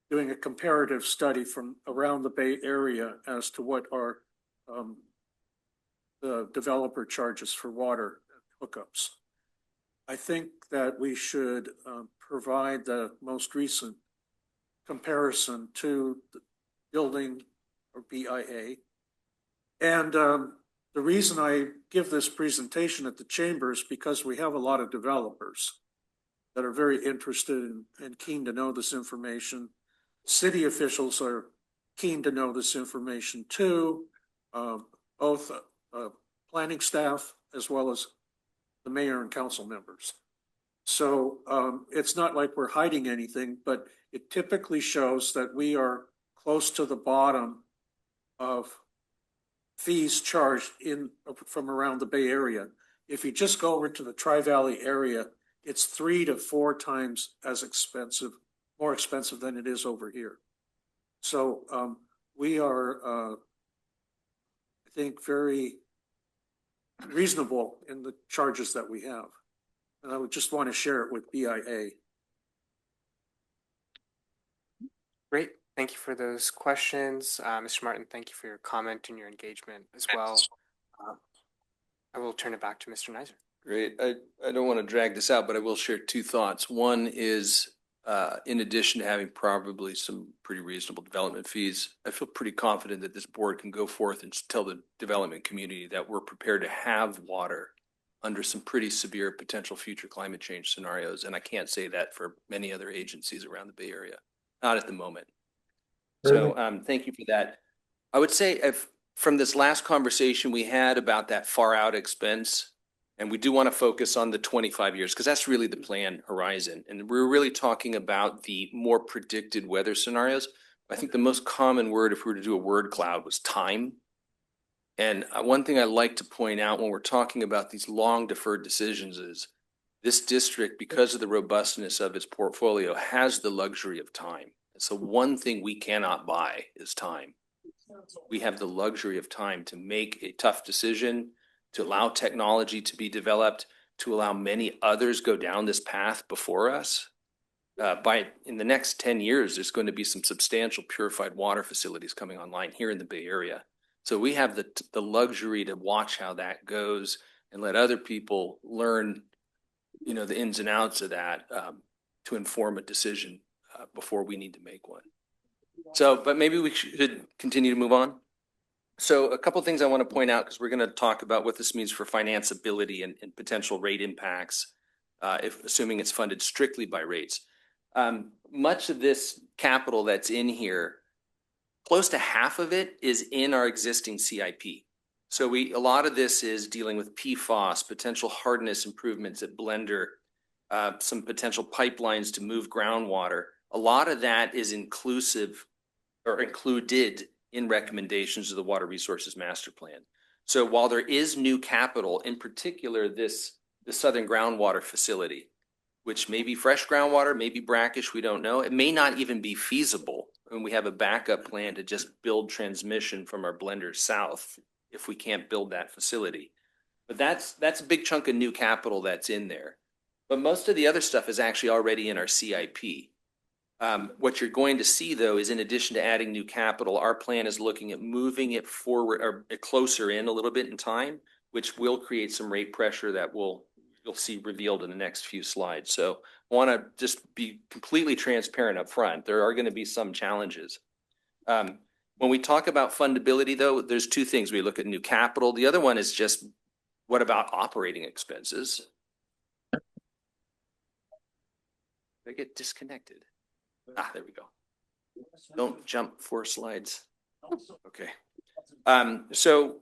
doing a comparative study from around the Bay Area as to what are the developer charges for water hookups. I think that we should provide the most recent comparison to the building or BIA. And the reason I give this presentation at the chamber is because we have a lot of developers that are very interested and keen to know this information. City officials are keen to know this information too, both planning staff as well as the mayor and council members. So it's not like we're hiding anything, but it typically shows that we are close to the bottom of fees charged from around the Bay Area. If you just go over to the Tri-Valley area, it's 3 to 4 times as expensive, more expensive than it is over here. So we are, I think, very reasonable in the charges that we have. And I would just want to share it with BIA. Great. Thank you for those questions. Mr. Martin, thank you for your comment and your engagement as well. I will turn it back to Mr. Neiser. Great. I don't want to drag this out, but I will share 2 thoughts. One is, in addition to having probably some pretty reasonable development fees, I feel pretty confident that this board can go forth and tell the development community that we're prepared to have water under some pretty severe potential future climate change scenarios. And I can't say that for many other agencies around the Bay Area, not at the moment. So thank you for that. I would say from this last conversation we had about that far out expense, and we do want to focus on the 25 years because that's really the plan horizon. And we're really talking about the more predicted weather scenarios. I think the most common word, if we were to do a word cloud, was time. And one thing I like to point out when we're talking about these long deferred decisions is this district, because of the robustness of its portfolio, has the luxury of time. So one thing we cannot buy is time. We have the luxury of time to make a tough decision, to allow technology to be developed, to allow many others go down this path before us. In the next 10 years, there's going to be some substantial purified water facilities coming online here in the Bay Area. So we have the luxury to watch how that goes and let other people learn, the ins and outs of that to inform a decision before we need to make one. So, but maybe we should continue to move on. So a couple of things I want to point out, because we're going to talk about what this means for financeability and potential rate impacts, assuming it's funded strictly by rates. Much of this capital that's in here, close to half of it is in our existing CIP. So a lot of this is dealing with PFAS, potential hardness improvements at Blender, some potential pipelines to move groundwater. A lot of that is inclusive or included in recommendations of the Water Resources Master Plan. So while there is new capital, in particular, the Southern Groundwater Facility, which may be fresh groundwater, maybe brackish, we don't know. It may not even be feasible. And we have a backup plan to just build transmission from our blenders south if we can't build that facility. But that's a big chunk of new capital that's in there. But most of the other stuff is actually already in our CIP. What you're going to see, though, is in addition to adding new capital, our plan is looking at moving it forward or closer in a little bit in time, which will create some rate pressure that you'll see revealed in the next few slides. So I want to just be completely transparent up front. There are going to be some challenges. When we talk about fundability, though, there's two things. We look at new capital. The other one is just, what about operating expenses? Did I get disconnected? There we go. Don't jump 4 slides. Okay. So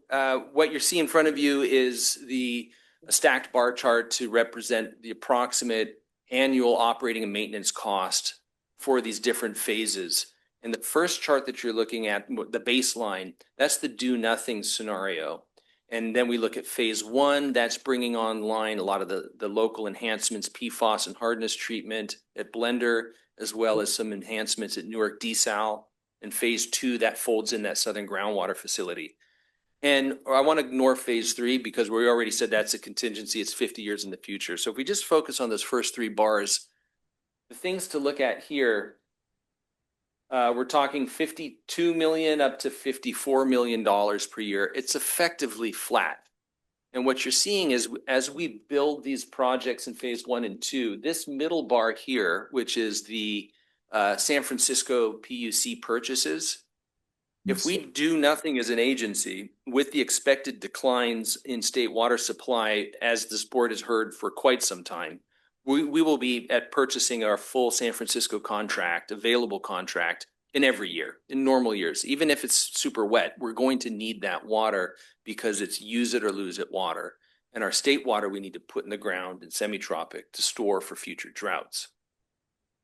what you see in front of you is a stacked bar chart to represent the approximate annual operating and maintenance cost for these different phases. And the first chart that you're looking at, the baseline, that's the do nothing scenario. And then we look at phase 1, that's bringing online a lot of the local enhancements, PFAS and hardness treatment at Blender, as well as some enhancements at Newark Desal. And phase 2, that folds in that Southern Groundwater Facility. And I want to ignore phase 3 because we already said that's a contingency. It's 50 years in the future. So if we just focus on those first 3 bars, the things to look at here, we're talking $52 million up to $54 million per year. It's effectively flat. And what you're seeing is as we build these projects in phase 1 and 2, this middle bar here, which is the San Francisco PUC purchases, if we do nothing as an agency with the expected declines in state water supply, as this board has heard for quite some time, we will be at purchasing our full San Francisco contract, available contract, in every year, in normal years. Even if it's super wet, we're going to need that water because it's use it or lose it water. And our state water we need to put in the ground in semi-tropic to store for future droughts.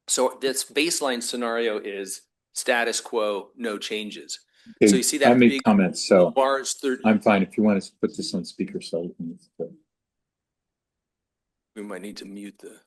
So this baseline scenario is status quo, no changes. Okay, so you see that I made comments, so bars 30. I'm fine. If you want to put this on speaker, so We might need to mute the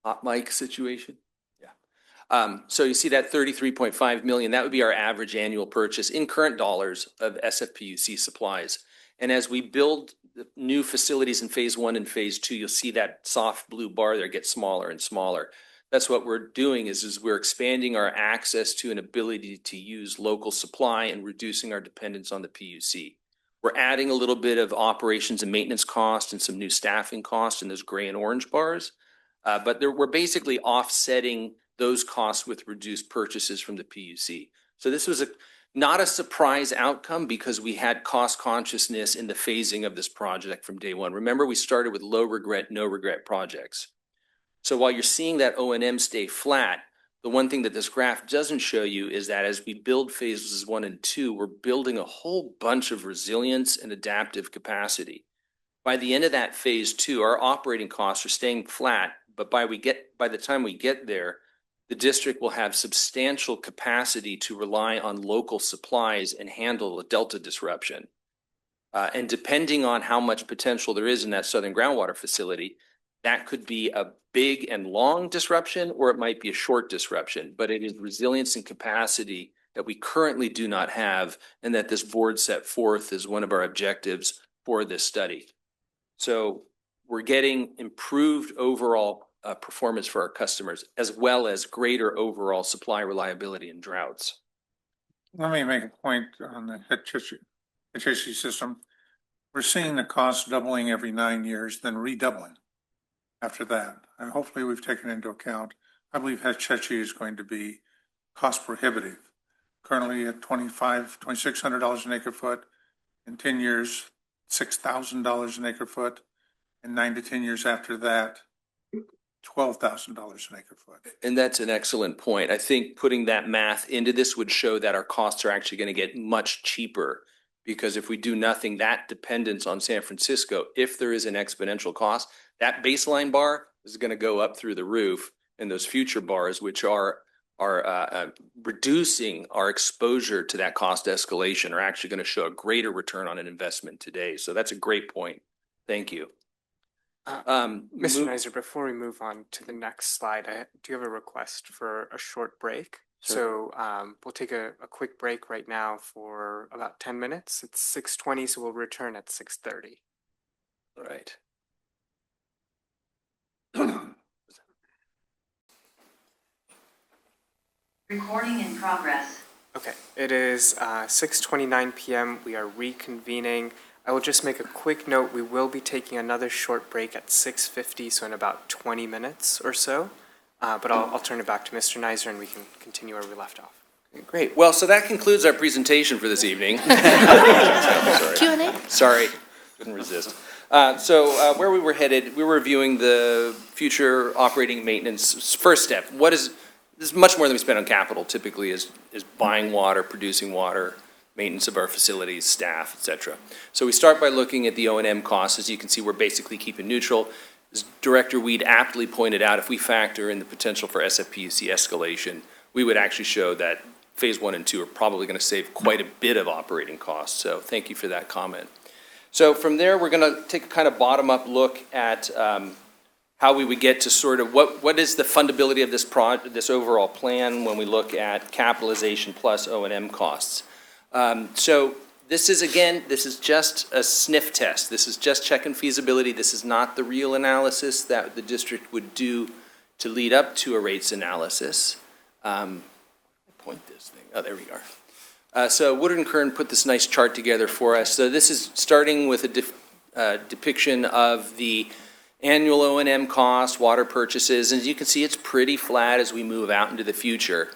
hot mic situation. Yeah. So you see that 33.5 million, that would be our average annual purchase in current dollars of SFPUC supplies. And as we build new facilities in phase 1 and phase 2, you'll see that soft blue bar there get smaller and smaller. That's what we're doing is we're expanding our access to an ability to use local supply and reducing our dependence on the PUC. We're adding a little bit of operations and maintenance cost and some new staffing costs in those gray and orange bars. But we're basically offsetting those costs with reduced purchases from the PUC. So this was not a surprise outcome because we had cost consciousness in the phasing of this project from day one. Remember, we started with low regret, no regret projects. So while you're seeing that O&M stay flat, the one thing that this graph doesn't show you is that as we build phases 1 and 2, we're building a whole bunch of resilience and adaptive capacity. By the end of that phase 2, our operating costs are staying flat, but by the time we get there, the district will have substantial capacity to rely on local supplies and handle a delta disruption. And depending on how much potential there is in that Southern Groundwater Facility, that could be a big and long disruption, or it might be a short disruption, but it is resilience and capacity that we currently do not have, and that this board set forth as one of our objectives for this study. So we're getting improved overall performance for our customers, as well as greater overall supply reliability in droughts. Let me make a point on the Hetchy system. We're seeing the cost doubling every 9 years, then redoubling after that. And hopefully we've taken into account, I believe Hetchy is going to be cost prohibitive. Currently at $2,600 an acre foot. In 10 years, $6,000 an acre foot. And 9 to 10 years after that, $12,000 an acre foot. And that's an excellent point. I think putting that math into this would show that our costs are actually going to get much cheaper. Because if we do nothing, that dependence on San Francisco, if there is an exponential cost, that baseline bar is going to go up through the roof. And those future bars, which are reducing our exposure to that cost escalation, are actually going to show a greater return on an investment today. So that's a great point. Thank you. Mr. Nizer, before we move on to the next slide, I do have a request for a short break. Sure. So we'll take a quick break right now for about 10 minutes. It's 6:20, so we'll return at 6:30. All right. Recording in progress. Okay, it is 6:29 p.m. We are reconvening. I will just make a quick note. We will be taking another short break at 6:50, so in about 20 minutes or so. But I'll turn it back to Mr. Nizer and we can continue where we left off. Great. Well, so that concludes our presentation for this evening. Q&A? Sorry, couldn't resist. So where we were headed, we were reviewing the future operating maintenance. First step, this is much more than we spend on capital typically, is buying water, producing water, maintenance of our facilities, staff, et cetera. So we start by looking at the O&M costs. As you can see, we're basically keeping neutral. As Director Weed aptly pointed out, if we factor in the potential for SFPUC escalation, we would actually show that phase 1 and 2 are probably going to save quite a bit of operating costs. So thank you for that comment. So from there, we're going to take a kind of bottom-up look at how we would get to sort of what is the fundability of this overall plan when we look at capitalization plus O&M costs. So this is just a sniff test. This is just checking feasibility. This is not the real analysis that the district would do to lead up to a rates analysis. Point this thing. Oh, there we are. So Woodard & Kern put this nice chart together for us. So this is starting with a depiction of the annual O&M costs, water purchases, and as you can see, it's pretty flat as we move out into the future.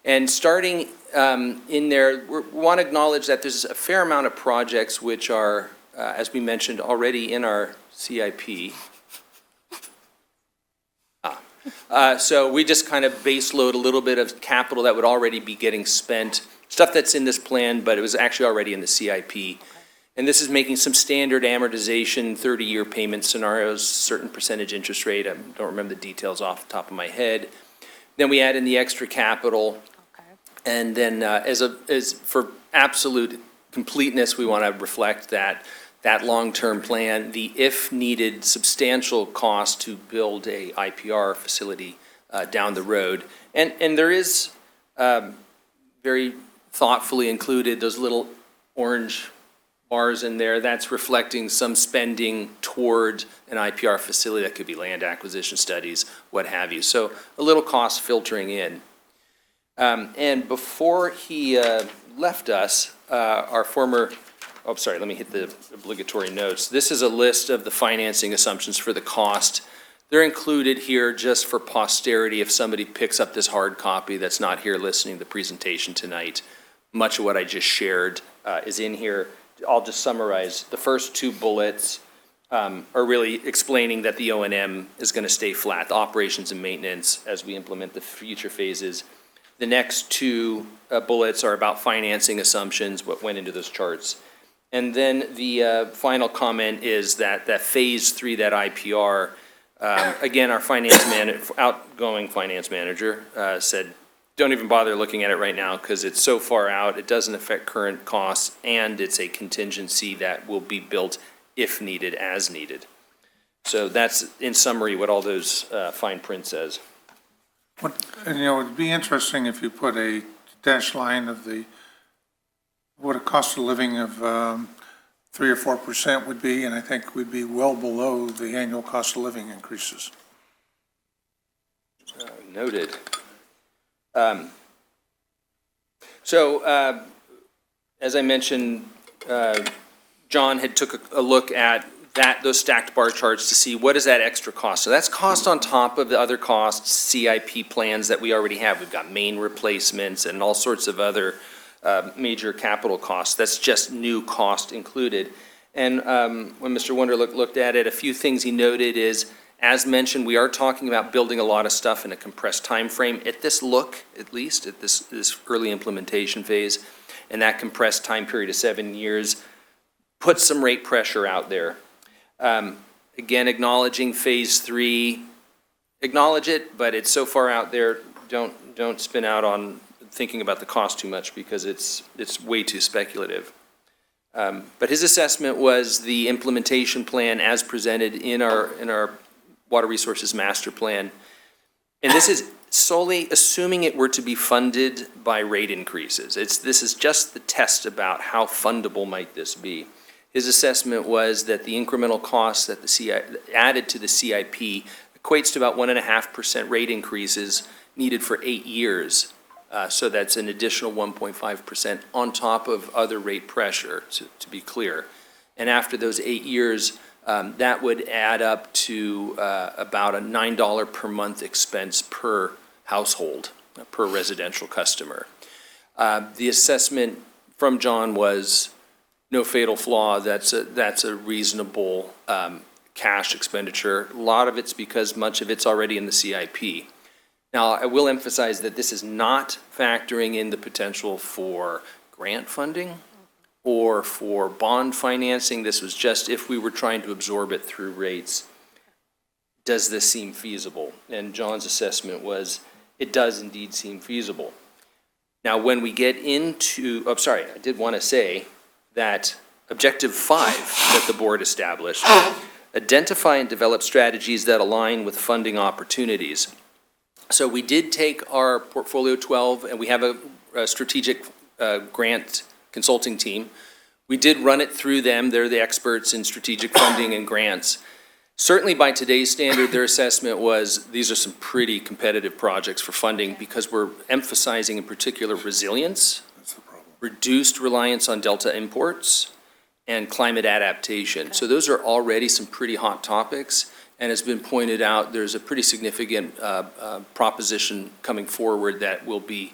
And starting in there, we want to acknowledge that there's a fair amount of projects which are, as we mentioned, already in our CIP. So we just kind of base load a little bit of capital that would already be getting spent, stuff that's in this plan, but it was actually already in the CIP. And this is making some standard amortization, 30-year payment scenarios, certain percentage interest rate. I don't remember the details off the top of my head. Then we add in the extra capital. And then as for absolute completeness, we want to reflect that long-term plan, the if-needed substantial cost to build a IPR facility down the road. And there is very thoughtfully included those little orange bars in there. That's reflecting some spending toward an IPR facility. That could be land acquisition studies, what have you. So a little cost filtering in. And before he left us, our former, oh, sorry, let me hit the obligatory notes. This is a list of the financing assumptions for the cost. They're included here just for posterity if somebody picks up this hard copy that's not here listening to the presentation tonight. Much of what I just shared is in here. I'll just summarize. The first two bullets are really explaining that the O&M is going to stay flat, the operations and maintenance as we implement the future phases. The next two bullets are about financing assumptions, what went into those charts. And then the final comment is that phase 3, that IPR, again, our outgoing finance manager said, don't even bother looking at it right now because it's so far out, it doesn't affect current costs, and it's a contingency that will be built if needed, as needed. So that's, in summary, what all those fine print says. And it'd be interesting if you put a dashed line of what a cost of living of 3 or 4% would be, and I think we'd be well below the annual cost of living increases. Noted. So as I mentioned, John had took a look at those stacked bar charts to see what is that extra cost. So that's cost on top of the other costs, CIP plans that we already have. We've got main replacements and all sorts of other major capital costs. That's just new cost included. And when Mr. Wunderlich looked at it, a few things he noted is As mentioned, we are talking about building a lot of stuff in a compressed time frame at this look, at least at this early implementation phase. And that compressed time period of 7 years puts some rate pressure out there. Again, acknowledging phase 3, acknowledge it, but it's so far out there, don't spin out on thinking about the cost too much because it's way too speculative. But his assessment was the implementation plan as presented in our Water Resources Master Plan. And this is solely assuming it were to be funded by rate increases. This is just the test about how fundable might this be. His assessment was that the incremental costs that added to the CIP equates to about 1.5% rate increases needed for 8 years. So that's an additional 1.5% on top of other rate pressure, to be clear. And after those 8 years, that would add up to about a $9 per month expense per household, per residential customer. The assessment from John was no fatal flaw. That's a reasonable cash expenditure. A lot of it's because much of it's already in the CIP. Now, I will emphasize that this is not factoring in the potential for grant funding or for bond financing. This was just if we were trying to absorb it through rates. Does this seem feasible? And John's assessment was it does indeed seem feasible. Now, when we get into, I did want to say that Objective 5 that the board established, identify and develop strategies that align with funding opportunities. So we did take our Portfolio 12, and we have a strategic grant consulting team. We did run it through them. They're the experts in strategic funding and grants. Certainly by today's standard, their assessment was these are some pretty competitive projects for funding because we're emphasizing in particular resilience, reduced reliance on Delta imports, and climate adaptation. So those are already some pretty hot topics. And as been pointed out, there's a pretty significant proposition coming forward that will be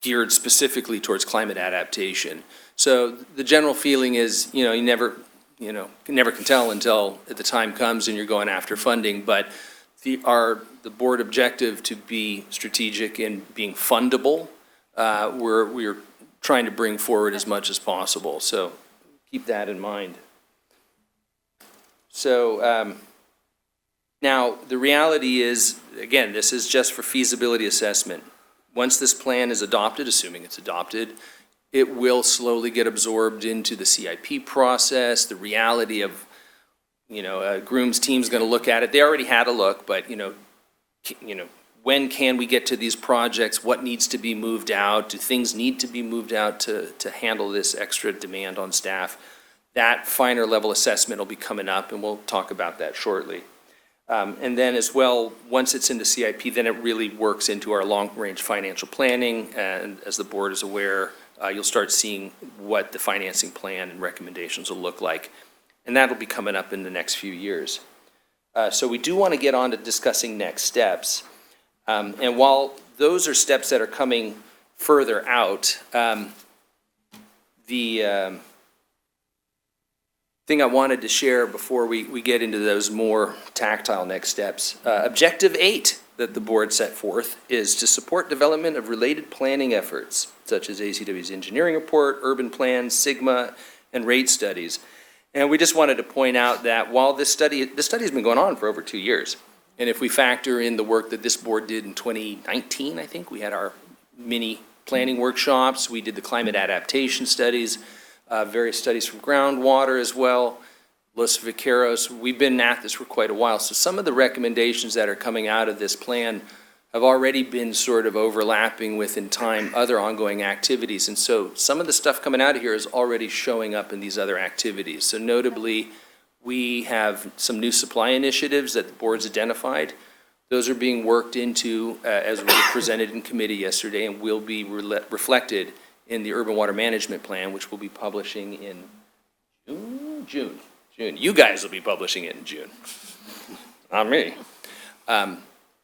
geared specifically towards climate adaptation. So the general feeling is, you never can tell until the time comes and you're going after funding. But the board objective to be strategic and being fundable, we're trying to bring forward as much as possible. So keep that in mind. So now the reality is, again, this is just for feasibility assessment. Once this plan is adopted, assuming it's adopted, it will slowly get absorbed into the CIP process. The reality of, Groom's team's going to look at it. They already had a look, but, when can we get to these projects? What needs to be moved out? Do things need to be moved out to handle this extra demand on staff? That finer level assessment will be coming up, and we'll talk about that shortly. And then as well, once it's into CIP, then it really works into our long-range financial planning. And as the board is aware, you'll start seeing what the financing plan and recommendations will look like. And that'll be coming up in the next few years. So we do want to get on to discussing next steps. And while those are steps that are coming further out, the thing I wanted to share before we get into those more tactile next steps. Objective 8 that the board set forth is to support development of related planning efforts, such as ACWD's engineering report, urban plans, Sigma, and rate studies. And we just wanted to point out that while this study's been going on for over 2 years, and if we factor in the work that this board did in 2019, I think, we had our mini planning workshops, we did the climate adaptation studies, various studies from groundwater as well, Los Vaqueros. We've been at this for quite a while. So some of the recommendations that are coming out of this plan have already been sort of overlapping with, in time, other ongoing activities. And so some of the stuff coming out of here is already showing up in these other activities. So notably, we have some new supply initiatives that the board's identified. Those are being worked into as we presented in committee yesterday and will be reflected in the Urban Water Management Plan, which we'll be publishing in June. You guys will be publishing it in June, not me.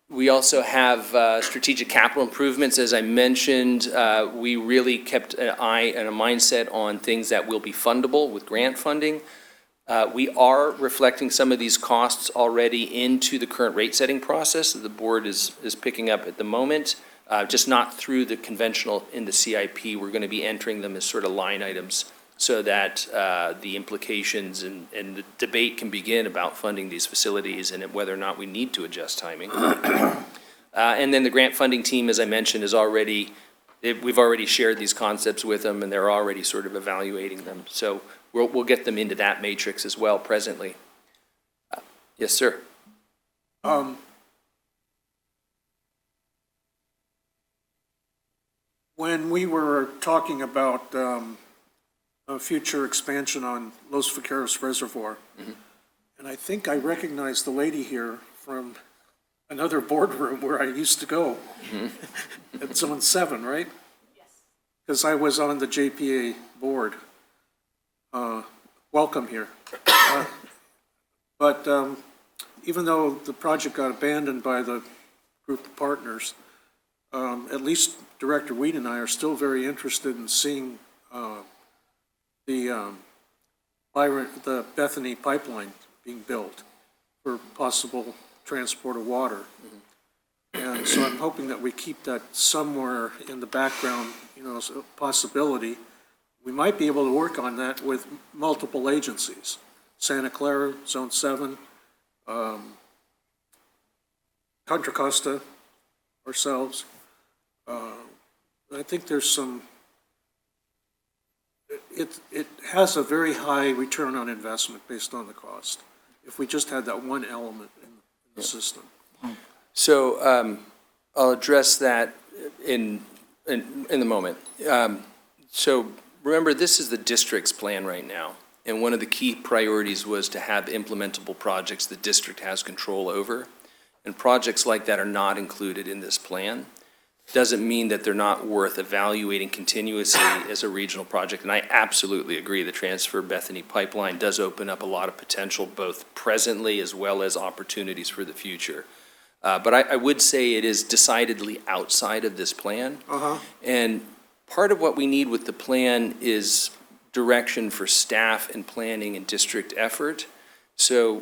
We also have strategic capital improvements. As I mentioned, we really kept an eye and a mindset on things that will be fundable with grant funding. We are reflecting some of these costs already into the current rate-setting process that the board is picking up at the moment, just not through the conventional in the CIP. We're going to be entering them as sort of line items so that the implications and the debate can begin about funding these facilities and whether or not we need to adjust timing. And then the grant funding team, as I mentioned, is already, we've already shared these concepts with them, and they're already sort of evaluating them. So we'll get them into that matrix as well presently. Yes, sir. When we were talking about a future expansion on Los Vaqueros Reservoir, and I think I recognized the lady here from another boardroom where I used to go. At Zone 7, right? Yes. Because I was on the JPA board. Welcome here. But even though the project got abandoned by the group of partners, at least Director Weed and I are still very interested in seeing the Bethany pipeline being built for possible transport of water. And so I'm hoping that we keep that somewhere in the background, you know, as a possibility. We might be able to work on that with multiple agencies, Santa Clara, Zone 7, Contra Costa, ourselves. I think there's some, it has a very high return on investment based on the cost, if we just had that one element in the system. So I'll address that in the moment. So remember, this is the district's plan right now. And one of the key priorities was to have implementable projects the district has control over. And projects like that are not included in this plan. Doesn't mean that they're not worth evaluating continuously as a regional project. And I absolutely agree, the Transfer Bethany Pipeline does open up a lot of potential, both presently as well as opportunities for the future. But I would say it is decidedly outside of this plan. And part of what we need with the plan is direction for staff and planning and district effort. So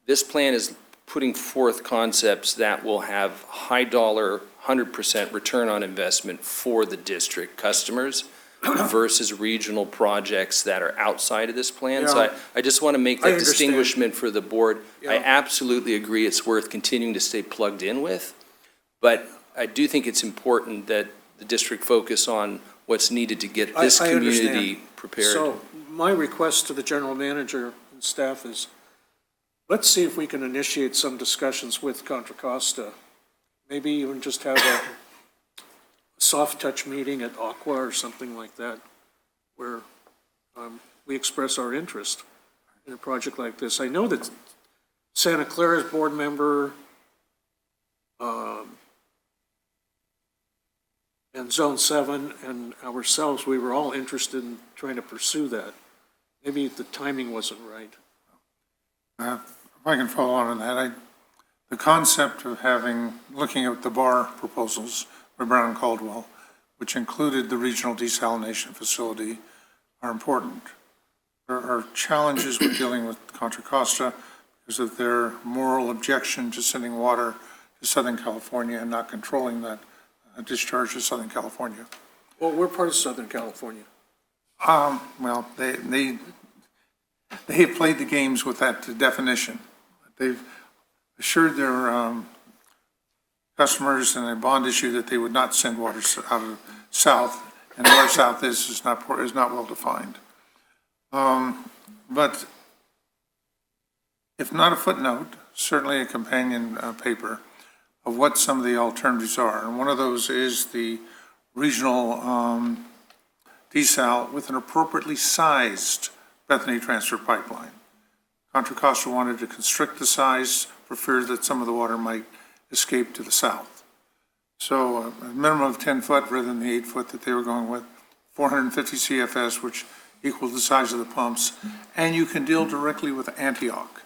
this plan is putting forth concepts that will have high dollar, 100% return on investment for the district customers versus regional projects that are outside of this plan. So I just want to make that distinguishment for the board. I absolutely agree it's worth continuing to stay plugged in with, but I do think it's important that the district focus on what's needed to get this community prepared. So my request to the general manager and staff is, let's see if we can initiate some discussions with Contra Costa. Maybe even just have a soft touch meeting at Aqua or something like that, where we express our interest in a project like this. I know that Santa Clara's board member and Zone 7 and ourselves, we were all interested in trying to pursue that. Maybe the timing wasn't right. If I can follow on that, the concept of looking at the bar proposals by Brown and Caldwell, which included the regional desalination facility, are important. There are challenges with dealing with Contra Costa because of their moral objection to sending water to Southern California and not controlling that discharge to Southern California. Well, we're part of Southern California. Well, they have played the games with that definition. They've assured their customers in a bond issue that they would not send water out of south, and where south is not well defined. But if not a footnote, certainly a companion paper of what some of the alternatives are. And one of those is the regional desal with an appropriately sized Bethany transfer pipeline. Contra Costa wanted to constrict the size for fear that some of the water might escape to the south. So a minimum of 10 foot rather than the 8 foot that they were going with, 450 CFS, which equals the size of the pumps. And you can deal directly with Antioch,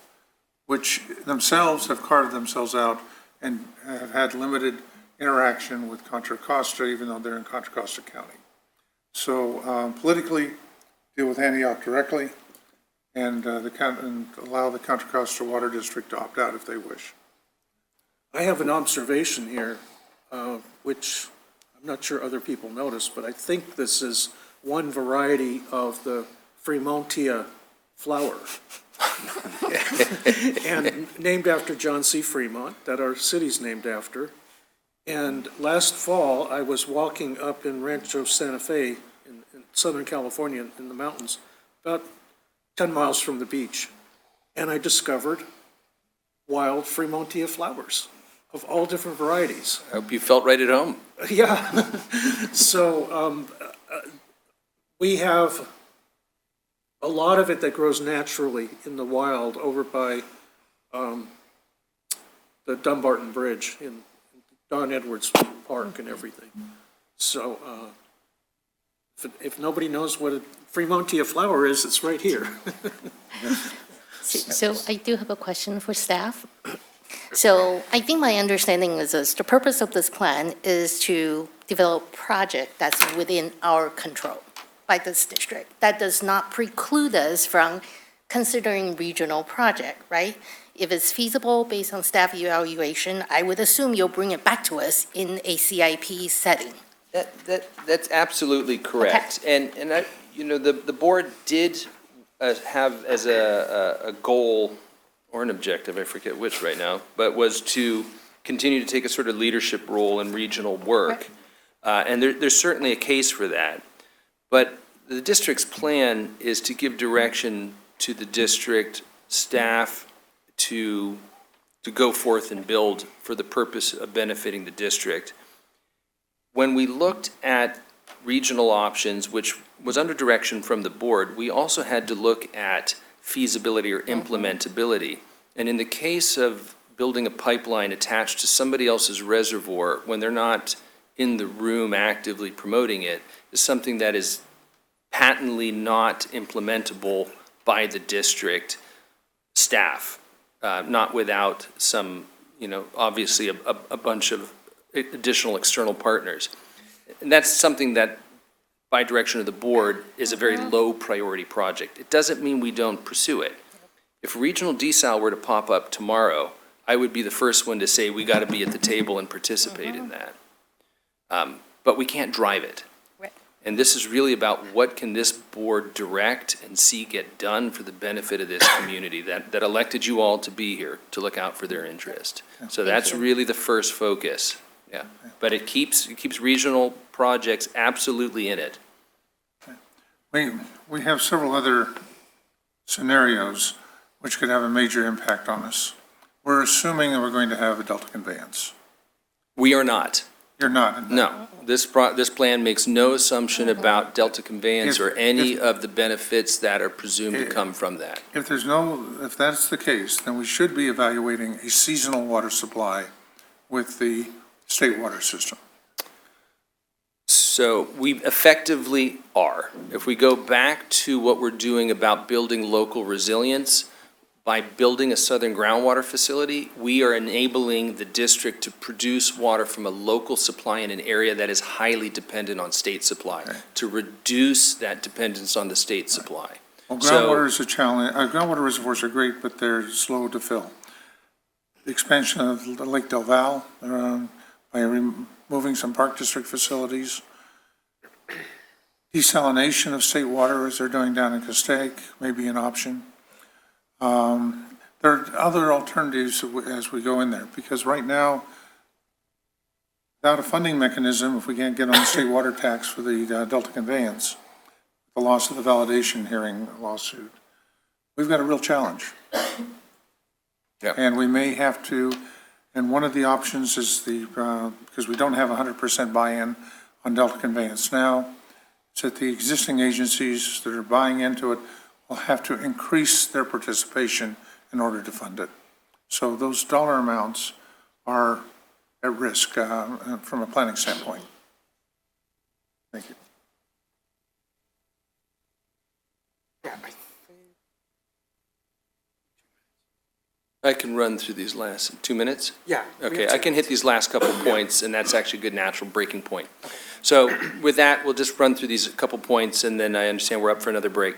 which themselves have carved themselves out and have had limited interaction with Contra Costa, even though they're in Contra Costa County. So politically, deal with Antioch directly. and and allow the Contra Costa Water District to opt out if they wish. I have an observation here, which I'm not sure other people notice, but I think this is one variety of the Fremontia flower. And named after John C. Fremont, that our city's named after. And last fall, I was walking up in Rancho Santa Fe in Southern California in the mountains, about 10 miles from the beach. And I discovered wild Fremontia flowers of all different varieties. I hope you felt right at home. Yeah. So we have a lot of it that grows naturally in the wild over by the Dumbarton Bridge in Don Edwards Park and everything. So if nobody knows what a Fremontia flower is, it's right here. So I do have a question for staff. So I think my understanding is this, the purpose of this plan is to develop a project that's within our control by this district. That does not preclude us from considering regional project, right? If it's feasible based on staff evaluation, I would assume you'll bring it back to us in a CIP setting. That's absolutely correct. And I, the board did have as a goal or an objective, I forget which right now, but was to continue to take a sort of leadership role in regional work. And there's certainly a case for that. But the district's plan is to give direction to the district staff to go forth and build for the purpose of benefiting the district. When we looked at regional options, which was under direction from the board, we also had to look at feasibility or implementability. And in the case of building a pipeline attached to somebody else's reservoir, when they're not in the room actively promoting it, is something that is patently not implementable by the district staff, not without some, obviously a bunch of additional external partners. And that's something that, by direction of the board, is a very low priority project. It doesn't mean we don't pursue it. If regional desal were to pop up tomorrow, I would be the first one to say we got to be at the table and participate in that. But we can't drive it. And this is really about what can this board direct and see get done for the benefit of this community that elected you all to be here, to look out for their interest. So that's really the first focus, yeah. But it keeps regional projects absolutely in it. We have several other scenarios which could have a major impact on us. We're assuming that we're going to have a Delta conveyance. We are not. You're not? No. This plan makes no assumption about Delta conveyance or any of the benefits that are presumed to come from that. If that's the case, then we should be evaluating a seasonal water supply with the state water system. So we effectively are. If we go back to what we're doing about building local resilience, by building a southern groundwater facility, we are enabling the district to produce water from a local supply in an area that is highly dependent on state supply, to reduce that dependence on the state supply. Well, groundwater is a challenge. Groundwater reservoirs are great, but they're slow to fill. The expansion of Lake Del Valle, by removing some Park District facilities, desalination of state water, as they're doing down in Castaic, may be an option. There are other alternatives as we go in there, because right now, without a funding mechanism, if we can't get on the state water tax for the Delta conveyance, the loss of the validation hearing lawsuit, we've got a real challenge. Yeah. And we may have to, and one of the options is because we don't have 100% buy-in on Delta conveyance now, is that the existing agencies that are buying into it will have to increase their participation in order to fund it. So those dollar amounts are at risk from a planning standpoint. Thank you. I can run through these last 2 minutes? Yeah. Okay, I can hit these last couple points, and that's actually a good natural breaking point. So with that, we'll just run through these couple points, and then I understand we're up for another break.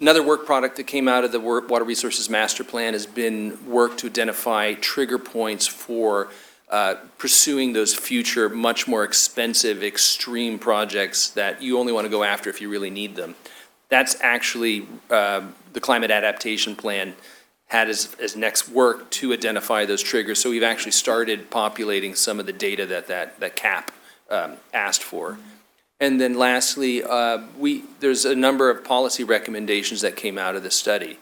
Another work product that came out of the Water Resources Master Plan has been work to identify trigger points for pursuing those future, much more expensive, extreme projects that you only want to go after if you really need them. That's actually the Climate Adaptation Plan had as next work to identify those triggers. So we've actually started populating some of the data that CAP asked for. And then lastly, there's a number of policy recommendations that came out of the study.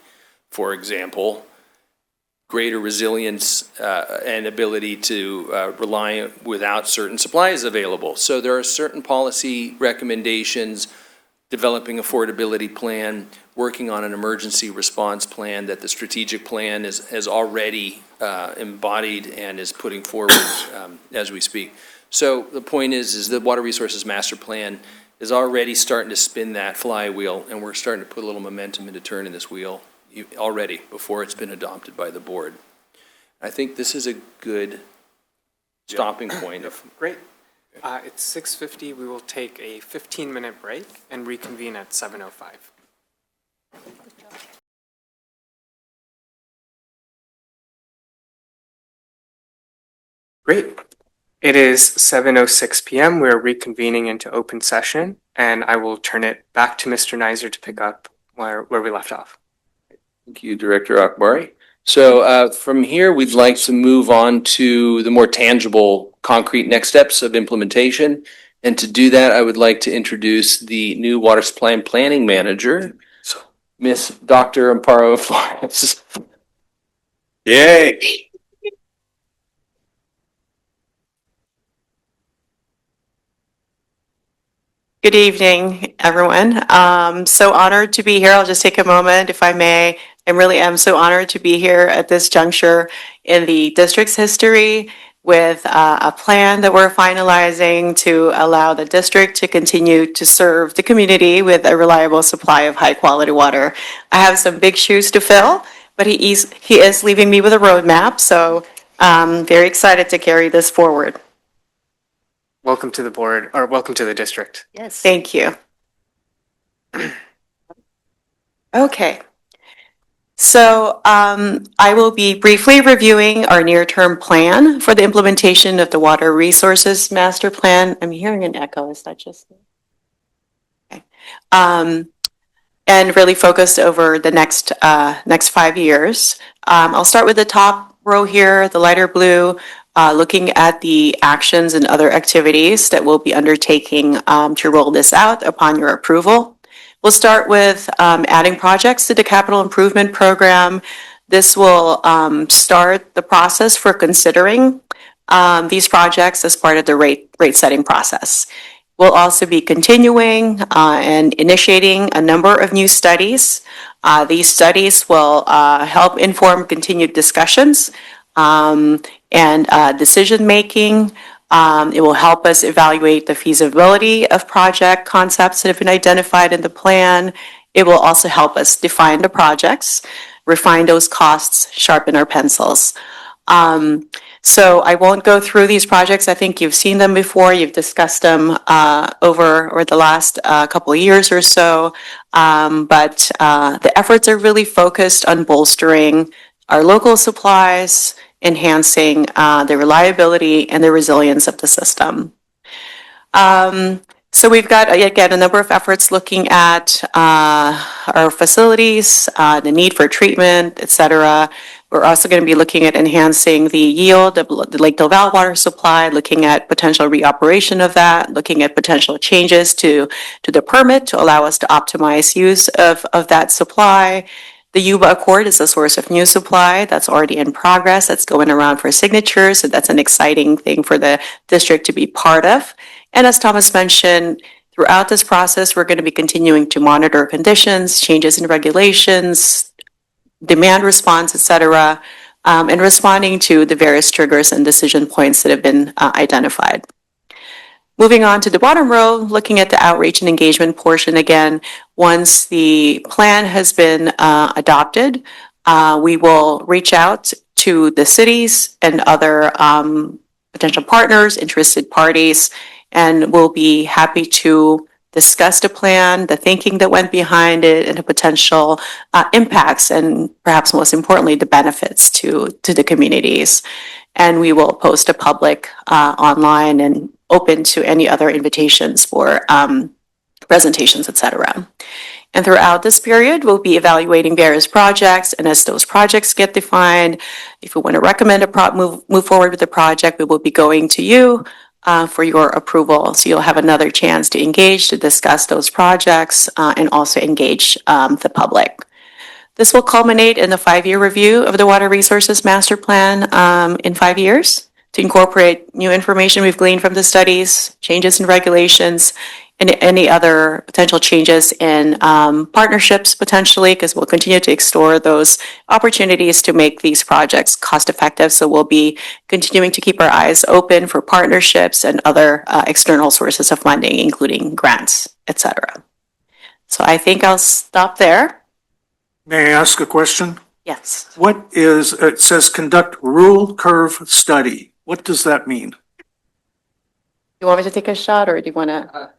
For example, greater resilience and ability to rely without certain supplies available. So there are certain policy recommendations, developing affordability plan, working on an emergency response plan that the strategic plan has already embodied and is putting forward as we speak. So the point is the Water Resources Master Plan is already starting to spin that flywheel, and we're starting to put a little momentum into turning this wheel already before it's been adopted by the board. I think this is a good stopping point. Great. It's 6:50. We will take a 15-minute break and reconvene at 7:05. Great. It is 7:06 p.m. We're reconvening into open session, and I will turn it back to Mr. Neiser to pick up where we left off. Thank you, Director Akbari. So from here, we'd like to move on to the more tangible, concrete next steps of implementation. And to do that, I would like to introduce the new Water Supply and Planning Manager, Miss Dr. Amparo Flores. Yay! Good evening, everyone. So honored to be here. I'll just take a moment, if I may. I really am so honored to be here at this juncture in the district's history with a plan that we're finalizing to allow the district to continue to serve the community with a reliable supply of high-quality water. I have some big shoes to fill, but he is leaving me with a roadmap, so I'm very excited to carry this forward. Welcome to the board, or welcome to the district. Yes. Thank you. Okay. So I will be briefly reviewing our near-term plan for the implementation of the Water Resources Master Plan. I'm hearing an echo. Is that just me? Okay. And really focused over the next 5 years. I'll start with the top row here, the lighter blue, looking at the actions and other activities that we'll be undertaking to roll this out upon your approval. We'll start with adding projects to the capital improvement program. This will start the process for considering these projects as part of the rate setting process. We'll also be continuing and initiating a number of new studies. These studies will help inform continued discussions and decision-making. It will help us evaluate the feasibility of project concepts that have been identified in the plan. It will also help us define the projects, refine those costs, sharpen our pencils. So I won't go through these projects. I think you've seen them before. You've discussed them over the last couple of years or so. But the efforts are really focused on bolstering our local supplies, enhancing the reliability and the resilience of the system. So we've got, again, a number of efforts looking at our facilities, the need for treatment, et cetera. We're also going to be looking at enhancing the yield of the Lake Del Valle water supply, looking at potential reoperation of that, looking at potential changes to the permit to allow us to optimize use of that supply. The Yuba Accord is a source of new supply that's already in progress, that's going around for signatures, so that's an exciting thing for the district to be part of. And as Thomas mentioned, throughout this process, we're going to be continuing to monitor conditions, changes in regulations, demand response, et cetera, and responding to the various triggers and decision points that have been identified. Moving on to the bottom row, looking at the outreach and engagement portion again, once the plan has been adopted, we will reach out to the cities and other potential partners, interested parties, and we'll be happy to discussed a plan, the thinking that went behind it, and the potential impacts, and perhaps most importantly, the benefits to the communities. And we will post a public online and open to any other invitations for presentations, et cetera. And throughout this period, we'll be evaluating various projects. And as those projects get defined, if we want to recommend move forward with the project, we will be going to you for your approval. So you'll have another chance to engage, to discuss those projects, and also engage the public. This will culminate in a 5-year review of the Water Resources Master Plan in 5 years to incorporate new information we've gleaned from the studies, changes in regulations, and any other potential changes in partnerships potentially, because we'll continue to explore those opportunities to make these projects cost effective. So we'll be continuing to keep our eyes open for partnerships and other external sources of funding, including grants, et cetera. So I think I'll stop there. May I ask a question? Yes. What is, it says conduct rule curve study. What does that mean? You want me to take a shot, or do you want to?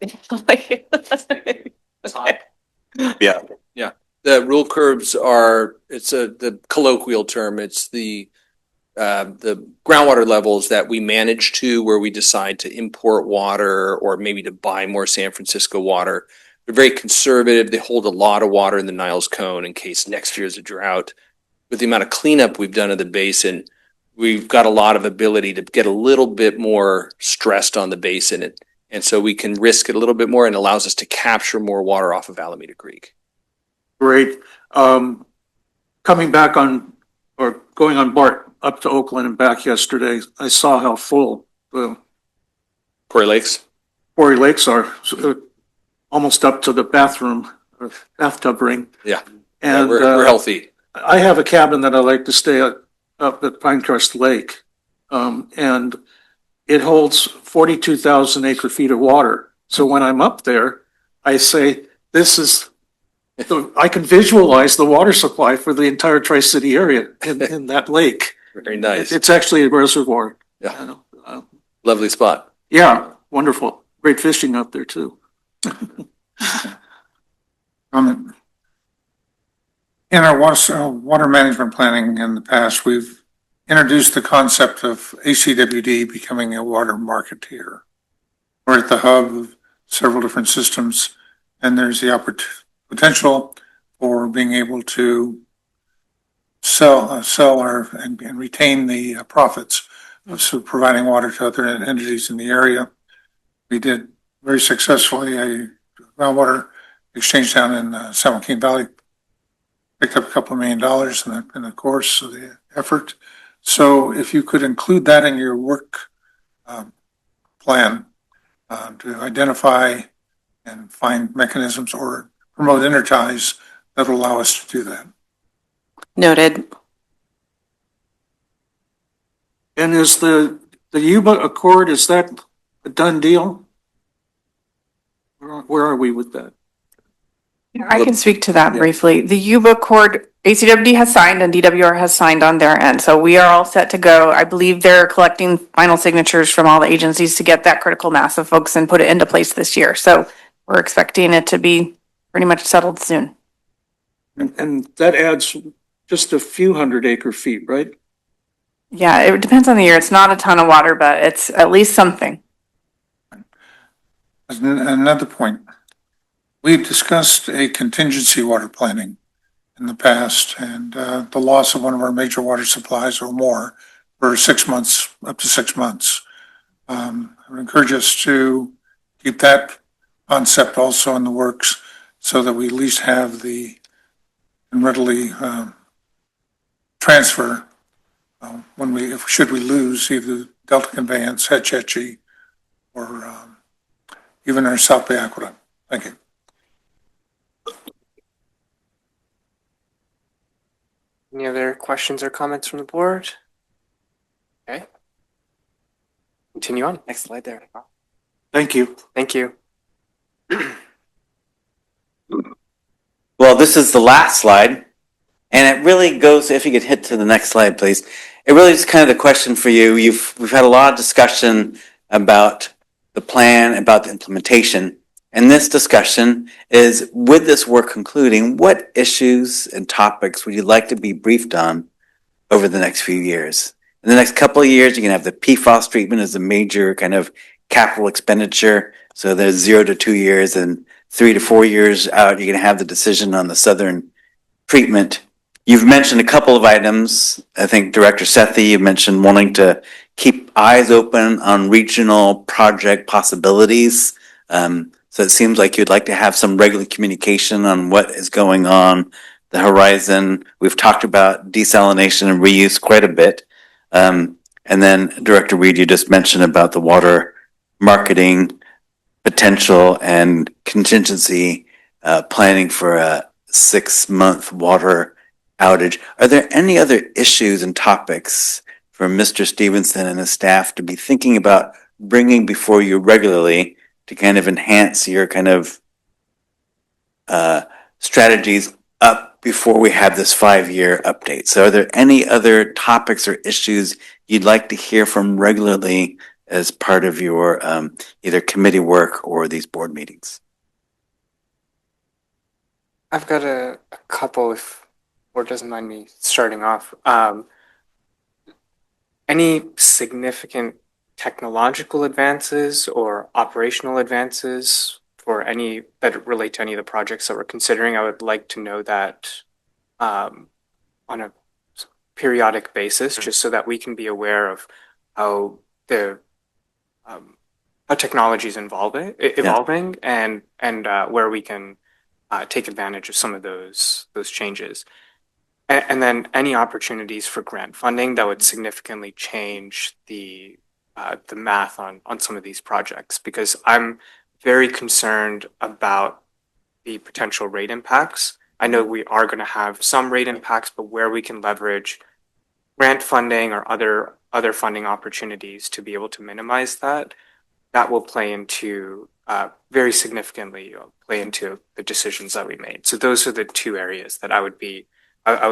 Yeah. The rule curves are, the colloquial term, it's the groundwater levels that we manage to where we decide to import water or maybe to buy more San Francisco water. They're very conservative. They hold a lot of water in the Niles Cone in case next year's a drought. With the amount of cleanup we've done in the basin, we've got a lot of ability to get a little bit more stressed on the basin. And so we can risk it a little bit more, and allows us to capture more water off of Alameda Creek. Great. Coming back on, or going on BART up to Oakland and back yesterday, I saw how full the Quarry Lakes? Quarry Lakes are, almost up to the bathroom, or bathtub ring. Yeah. And we're healthy. I have a cabin that I like to stay at up at Pinecrest Lake. And it holds 42,000 acre feet of water. So when I'm up there, I say, this is, I can visualize the water supply for the entire Tri-City area in that lake. Very nice. It's actually a reservoir. Yeah. Lovely spot. Yeah, wonderful. Great fishing up there too. In our water management planning in the past, we've introduced the concept of ACWD becoming a water marketeer. We're at the hub of several different systems, and there's the potential for being able to sell and retain the profits of providing water to other entities in the area. We did very successfully a groundwater exchange down in San Joaquin Valley. Picked up a couple $1 million in the course of the effort. So if you could include that in your work plan to identify and find mechanisms or promote interties that will allow us to do that. Noted. And is the Yuba Accord, is that a done deal? Where are we with that? I can speak to that briefly. The Yuba Accord, ACWD has signed and DWR has signed on their end. So we are all set to go. I believe they're collecting final signatures from all the agencies to get that critical mass of folks and put it into place this year. So we're expecting it to be pretty much settled soon. And that adds just a few 100 acre feet, right? Yeah, it depends on the year. It's not a ton of water, but it's at least something. Another point. We've discussed a contingency water planning in the past, and the loss of one of our major water supplies or more for 6 months, up to 6 months. I would encourage us to keep that concept also in the works so that we at least have the and readily transfer when should we lose either Delta Conveyance, Hetch Hetchy, or even our South Bay Aqueduct. Thank you. Any other questions or comments from the board? Okay. Continue on. Next slide there. Thank you. Thank you. Well, this is the last slide, and it really goes, if you could hit to the next slide, please. It really is kind of the question for you. We've had a lot of discussion about the plan, about the implementation, And this discussion is, with this work concluding, what issues and topics would you like to be briefed on over the next few years? In the next couple of years, you can have the PFAS treatment as a major kind of capital expenditure. So there's 0 to 2 years, and 3 to 4 years out, you're going to have the decision on the southern treatment. You've mentioned a couple of items. I think Director Sethy, you mentioned wanting to keep eyes open on regional project possibilities. So it seems like you'd like to have some regular communication on what is going on the horizon. We've talked about desalination and reuse quite a bit. And then Director Reed, you just mentioned about the water marketing potential and contingency planning for a 6-month water outage. Are there any other issues and topics for Mr. Stevenson and his staff to be thinking about bringing before you regularly to kind of enhance your kind of strategies up before we have this 5-year update? So are there any other topics or issues you'd like to hear from regularly as part of your either committee work or these board meetings? I've got a couple, if board doesn't mind me starting off. Any significant technological advances or operational advances for any that relate to any of the projects that we're considering? I would like to know that on a periodic basis, just so that we can be aware of how the how technology is evolving, and where we can take advantage of some of those changes. And then any opportunities for grant funding that would significantly change the math on some of these projects, because I'm very concerned about the potential rate impacts. I know we are going to have some rate impacts, but where we can leverage grant funding or other funding opportunities to be able to minimize that will play into very significantly play into the decisions that we made. So those are the two areas that I would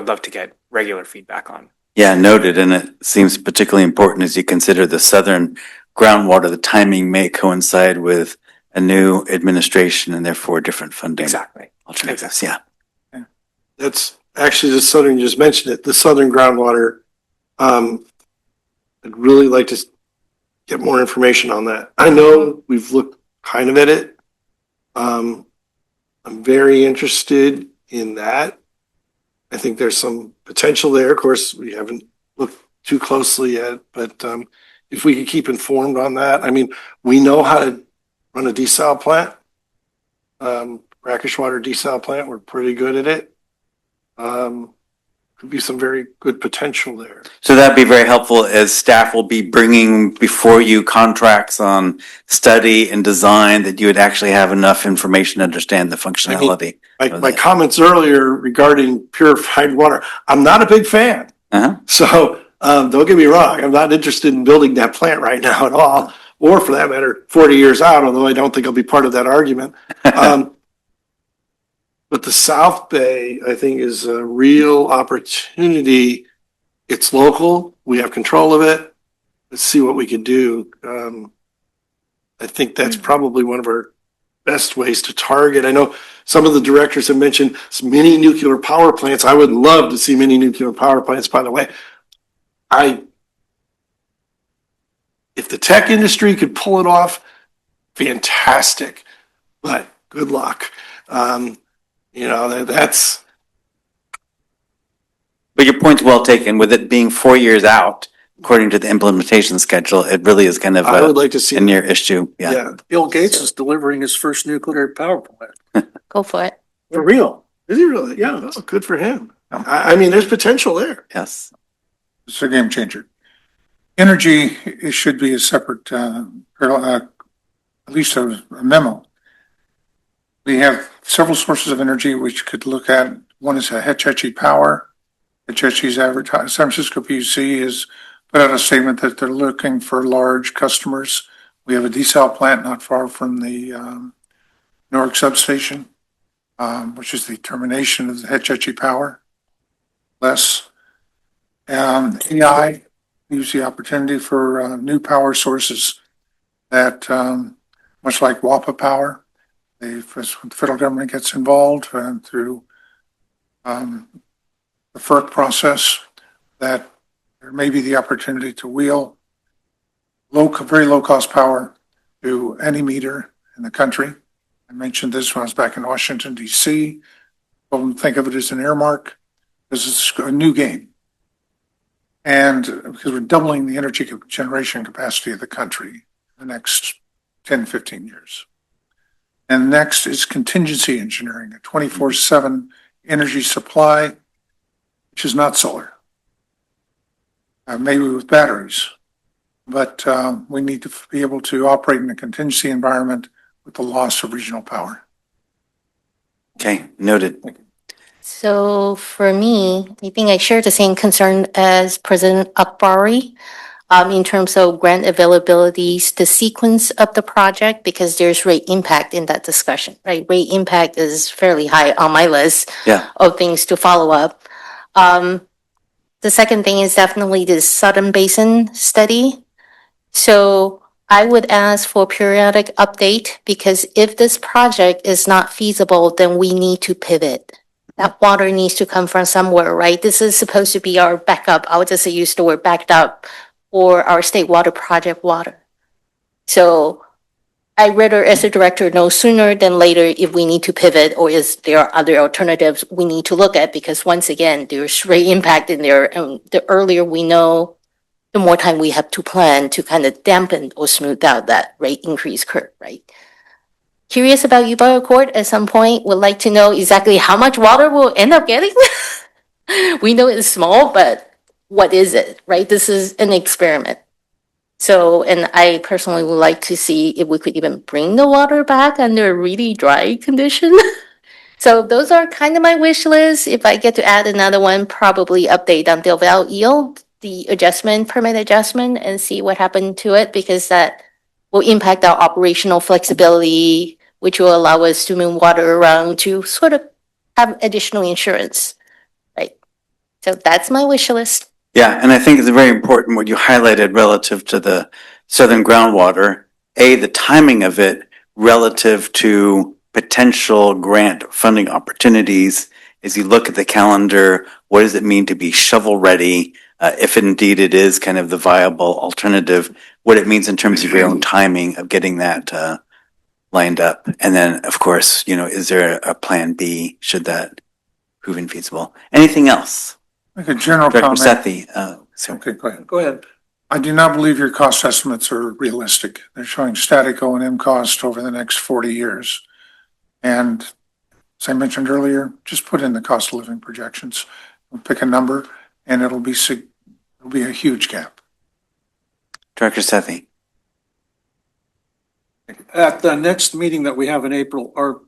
love to get regular feedback on. Yeah, noted. And it seems particularly important as you consider the southern groundwater. The timing may coincide with a new administration and therefore different funding. Exactly. Alternatives. Yeah. That's actually the southern, you just mentioned it, the southern groundwater. I'd really like to get more information on that. I know we've looked kind of at it. I'm very interested in that. I think there's some potential there. Of course, we haven't looked too closely yet, but if we could keep informed on that. I mean, we know how to run a desal plant, brackish water desal plant. We're pretty good at it. Could be some very good potential there. So that'd be very helpful, as staff will be bringing before you contracts on study and design, that you would actually have enough information to understand the functionality. My comments earlier regarding purified water, I'm not a big fan. So don't get me wrong, I'm not interested in building that plant right now at all, or for that matter, 40 years out, although I don't think I'll be part of that argument. But the South Bay, I think, is a real opportunity. It's local. We have control of it. Let's see what we can do. I think that's probably one of our best ways to target. I know some of the directors have mentioned some mini nuclear power plants. I would love to see mini nuclear power plants, by the way. If the tech industry could pull it off, fantastic. But good luck. That's. But your point's well taken. With it being 4 years out, according to the implementation schedule, it really is kind of I would like to see a near issue. Yeah. Bill Gates is delivering his first nuclear power plant. Go for it. For real? Is he really? Yeah. Oh, good for him. I mean, there's potential there. Yes. It's a game changer. Energy, it should be a separate, at least a memo. We have several sources of energy which could look at. One is a Hetchetchee Power. Hetchetchee's advertised. San Francisco PUC has put out a statement that they're looking for large customers. We have a desal plant not far from the Newark substation, which is the termination of the Hetchetchee Power. AI use the opportunity for new power sources that, much like WAPA Power, The federal government gets involved and through the FERC process, that there may be the opportunity to wheel very low cost power to any meter in the country. I mentioned this when I was back in Washington, D.C. People think of it as an earmark. This is a new game. And because we're doubling the energy generation capacity of the country in the next 10, 15 years. And next is contingency engineering, a 24/7 energy supply, which is not solar. Maybe with batteries, but we need to be able to operate in a contingency environment with the loss of regional power. Okay, noted. So for me, I think I share the same concern as President Akbari in terms of grant availabilities, the sequence of the project, because there's rate impact in that discussion, right? Rate impact is fairly high on my list of things to follow up. The second thing is definitely the Southern Basin study. So I would ask for periodic update, because if this project is not feasible, then we need to pivot. That water needs to come from somewhere, right? This is supposed to be our backup. I would just use the word backed up for our state water project water. So I'd rather, as a director, know sooner than later if we need to pivot, or is there other alternatives we need to look at? Because once again, there's rate impact in there. And the earlier we know, the more time we have to plan to kind of dampen or smooth out that rate increase curve, right? Curious about Yuba Court at some point, would like to know exactly how much water we'll end up getting. We know it's small, but what is it, right? This is an experiment. So, and I personally would like to see if we could even bring the water back under a really dry condition. So those are kind of my wish list. If I get to add another one, probably update on Del Valle Eel, the permit adjustment, and see what happened to it, because that will impact our operational flexibility, which will allow us to move water around to sort of have additional insurance, right? So that's my wish list. Yeah, and I think it's very important what you highlighted relative to the southern groundwater. The timing of it relative to potential grant funding opportunities. As you look at the calendar, what does it mean to be shovel ready? If indeed it is kind of the viable alternative, what it means in terms of your own timing of getting that lined up. And then, of course, is there a plan B should that prove infeasible? Anything else? Like a general Director comment. Sethy, Okay, go ahead. Go ahead. I do not believe your cost estimates are realistic. They're showing static O&M cost over the next 40 years. And as I mentioned earlier, just put in the cost of living projections. Pick a number, and it'll be a huge gap. Director Sethy. At the next meeting that we have in April, are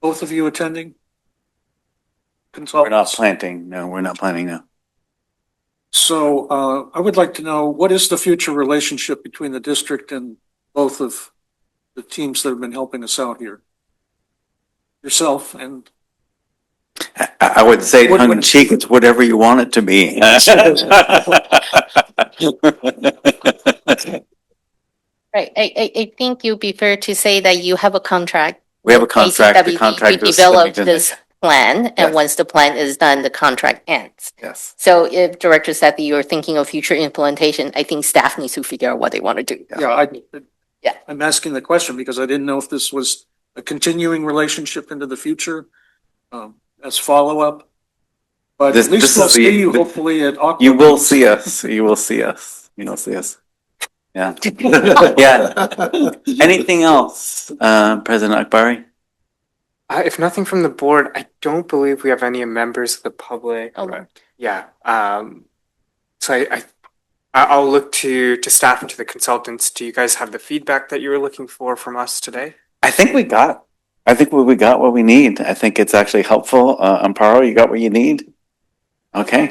both of you attending? We're not planting. No, we're not planning now. So I would like to know, what is the future relationship between the district and both of the teams that have been helping us out here? Yourself and... I would say tongue in cheek, it's whatever you want it to be. Right. I think you'd be fair to say that you have a contract. We have a contract. The ACWD contract to is develop submitted. this plan, and Yes. once the plan is done, the contract ends. Yes. So if Director Sethy, you're thinking of future implementation, I think staff needs to figure out what they want to do. Yeah, I'm asking the question because I didn't know if this was a continuing relationship into the future as follow-up. But at least we'll see you hopefully at Aqua. You will see us. You will see us. You will see us. Yeah. Yeah. Anything else, President Akbari? If nothing from the board, I don't believe we have any members of the public. Correct. Yeah. So I'll look to staff and to the consultants. Do you guys have the feedback that you were looking for from us today? I think we got what we need. I think it's actually helpful. Amparo, you got what you need? Okay.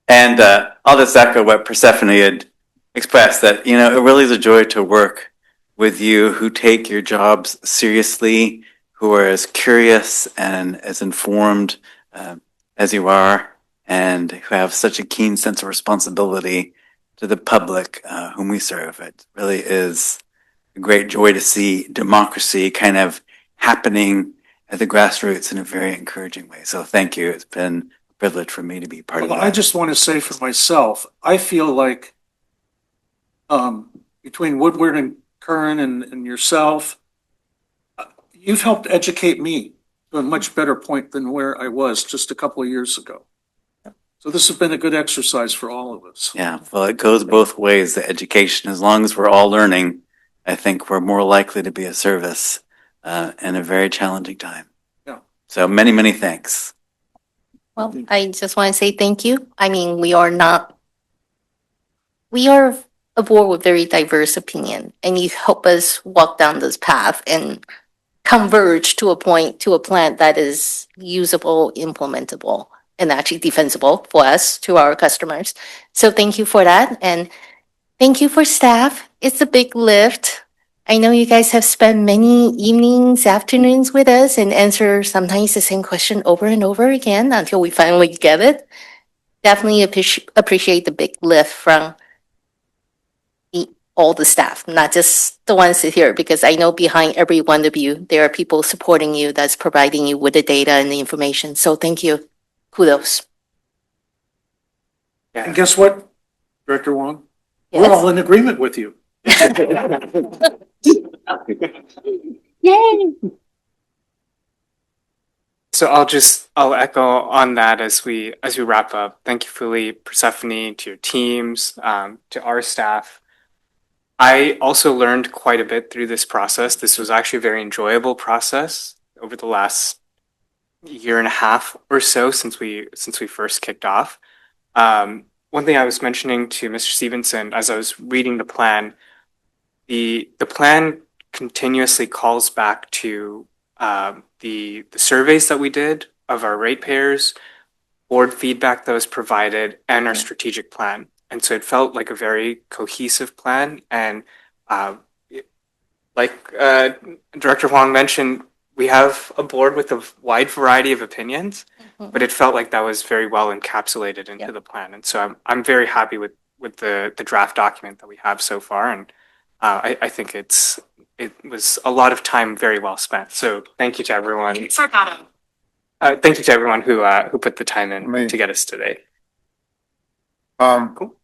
And I'll just echo what Persephone had expressed, that, it really is a joy to work with you who take your jobs seriously, who are as curious and as informed as you are, and who have such a keen sense of responsibility to the public whom we serve. It really is a great joy to see democracy kind of happening at the grassroots in a very encouraging way. So thank you. It's been a privilege for me to be part of Well, that. I just want to say for myself, I feel like between Woodward and Curran and yourself, you've helped educate me to a much better point than where I was just a couple of years ago. So this has been a good exercise for all of us. Yeah, well, it goes both ways, the education. As long as we're all learning, I think we're more likely to be of service in a very challenging time. Yeah. So many, many thanks. Well, I just want to say thank you. I mean, we are a board with very diverse opinion, and you help us walk down this path and converge to a plan that is usable, implementable, and actually defensible for us, to our customers. So thank you for that. And thank you for staff. It's a big lift. I know you guys have spent many evenings, afternoons with us and answer sometimes the same question over and over again until we finally get it. Definitely appreciate the big lift from all the staff, not just the ones here, because I know behind every one of you, there are people supporting you that's providing you with the data and the information. So thank you. Kudos. And guess what, Director Huang? We're Yes. all in agreement with you. Yay. So I'll echo on that as we wrap up. Thank you, Fuli, Persephone, to your teams, to our staff. I also learned quite a bit through this process. This was actually a very enjoyable process over the last year and a half or so since we first kicked off. One thing I was mentioning to Mr. Stevenson as I was reading the plan, the plan continuously calls back to the surveys that we did of our ratepayers, board feedback that was provided, and our strategic plan. And so it felt like a very cohesive plan. And like Director Huang mentioned, we have a board with a wide variety of opinions, but it felt like that was very well encapsulated into the plan. And so I'm very happy with the draft document that we have so far. And I think it was a lot of time very well spent. So thank you to everyone. Thank you to everyone who put the time in to get us today. Cool.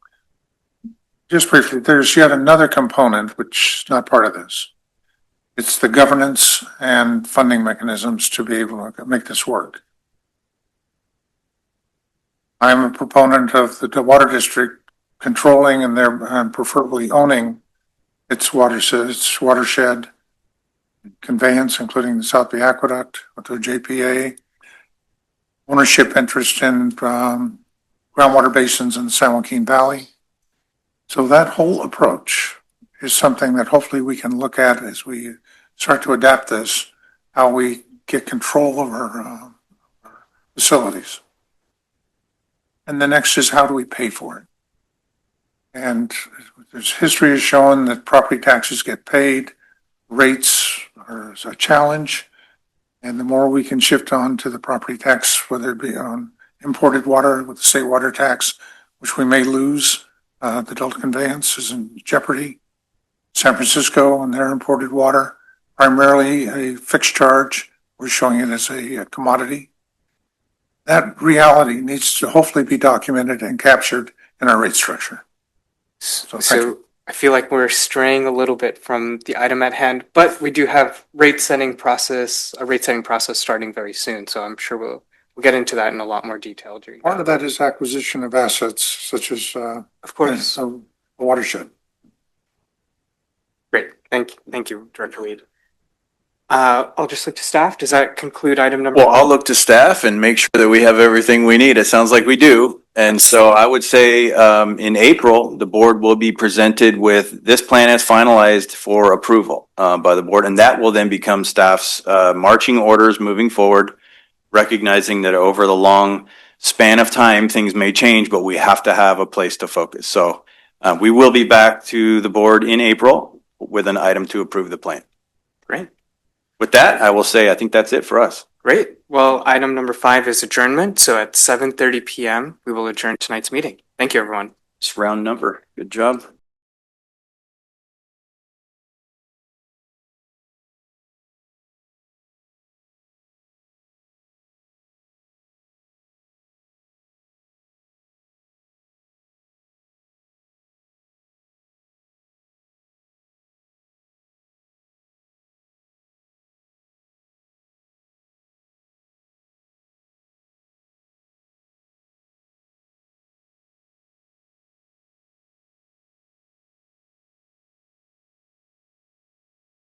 Just briefly, there's yet another component which is not part of this. It's the governance and funding mechanisms to be able to make this work. I'm a proponent of the water district controlling and preferably owning its watershed conveyance, including the South Bay Aqueduct, with the JPA, ownership interest in groundwater basins in the San Joaquin Valley. So that whole approach is something that hopefully we can look at as we start to adapt this, how we get control of our facilities. And the next is how do we pay for it? And there's history has shown that property taxes get paid, rates are a challenge, and the more we can shift on to the property tax, whether it be on imported water with the state water tax, which we may lose, the Delta conveyance is in jeopardy. San Francisco and their imported water, primarily a fixed charge, we're showing it as a commodity. That reality needs to hopefully be documented and captured in our rate structure. So I feel like we're straying a little bit from the item at hand, but we do have a rate setting process starting very soon. So I'm sure we'll get into that in a lot more detail during. Part of that is acquisition of assets such as, of course, a watershed. Great. Thank you, Director Weed. I'll just look to staff. Does that conclude item number? Well, I'll look to staff and make sure that we have everything we need. It sounds like we do. And so I would say in April, the board will be presented with this plan as finalized for approval by the board. And that will then become staff's marching orders moving forward, recognizing that over the long span of time, things may change, but we have to have a place to focus. So we will be back to the board in April with an item to approve the plan. Great. With that, I will say I think that's it for us. Great. Well, item number 5 is adjournment. So at 7:30 p.m., we will adjourn tonight's meeting. Thank you, everyone. It's round number. Good job.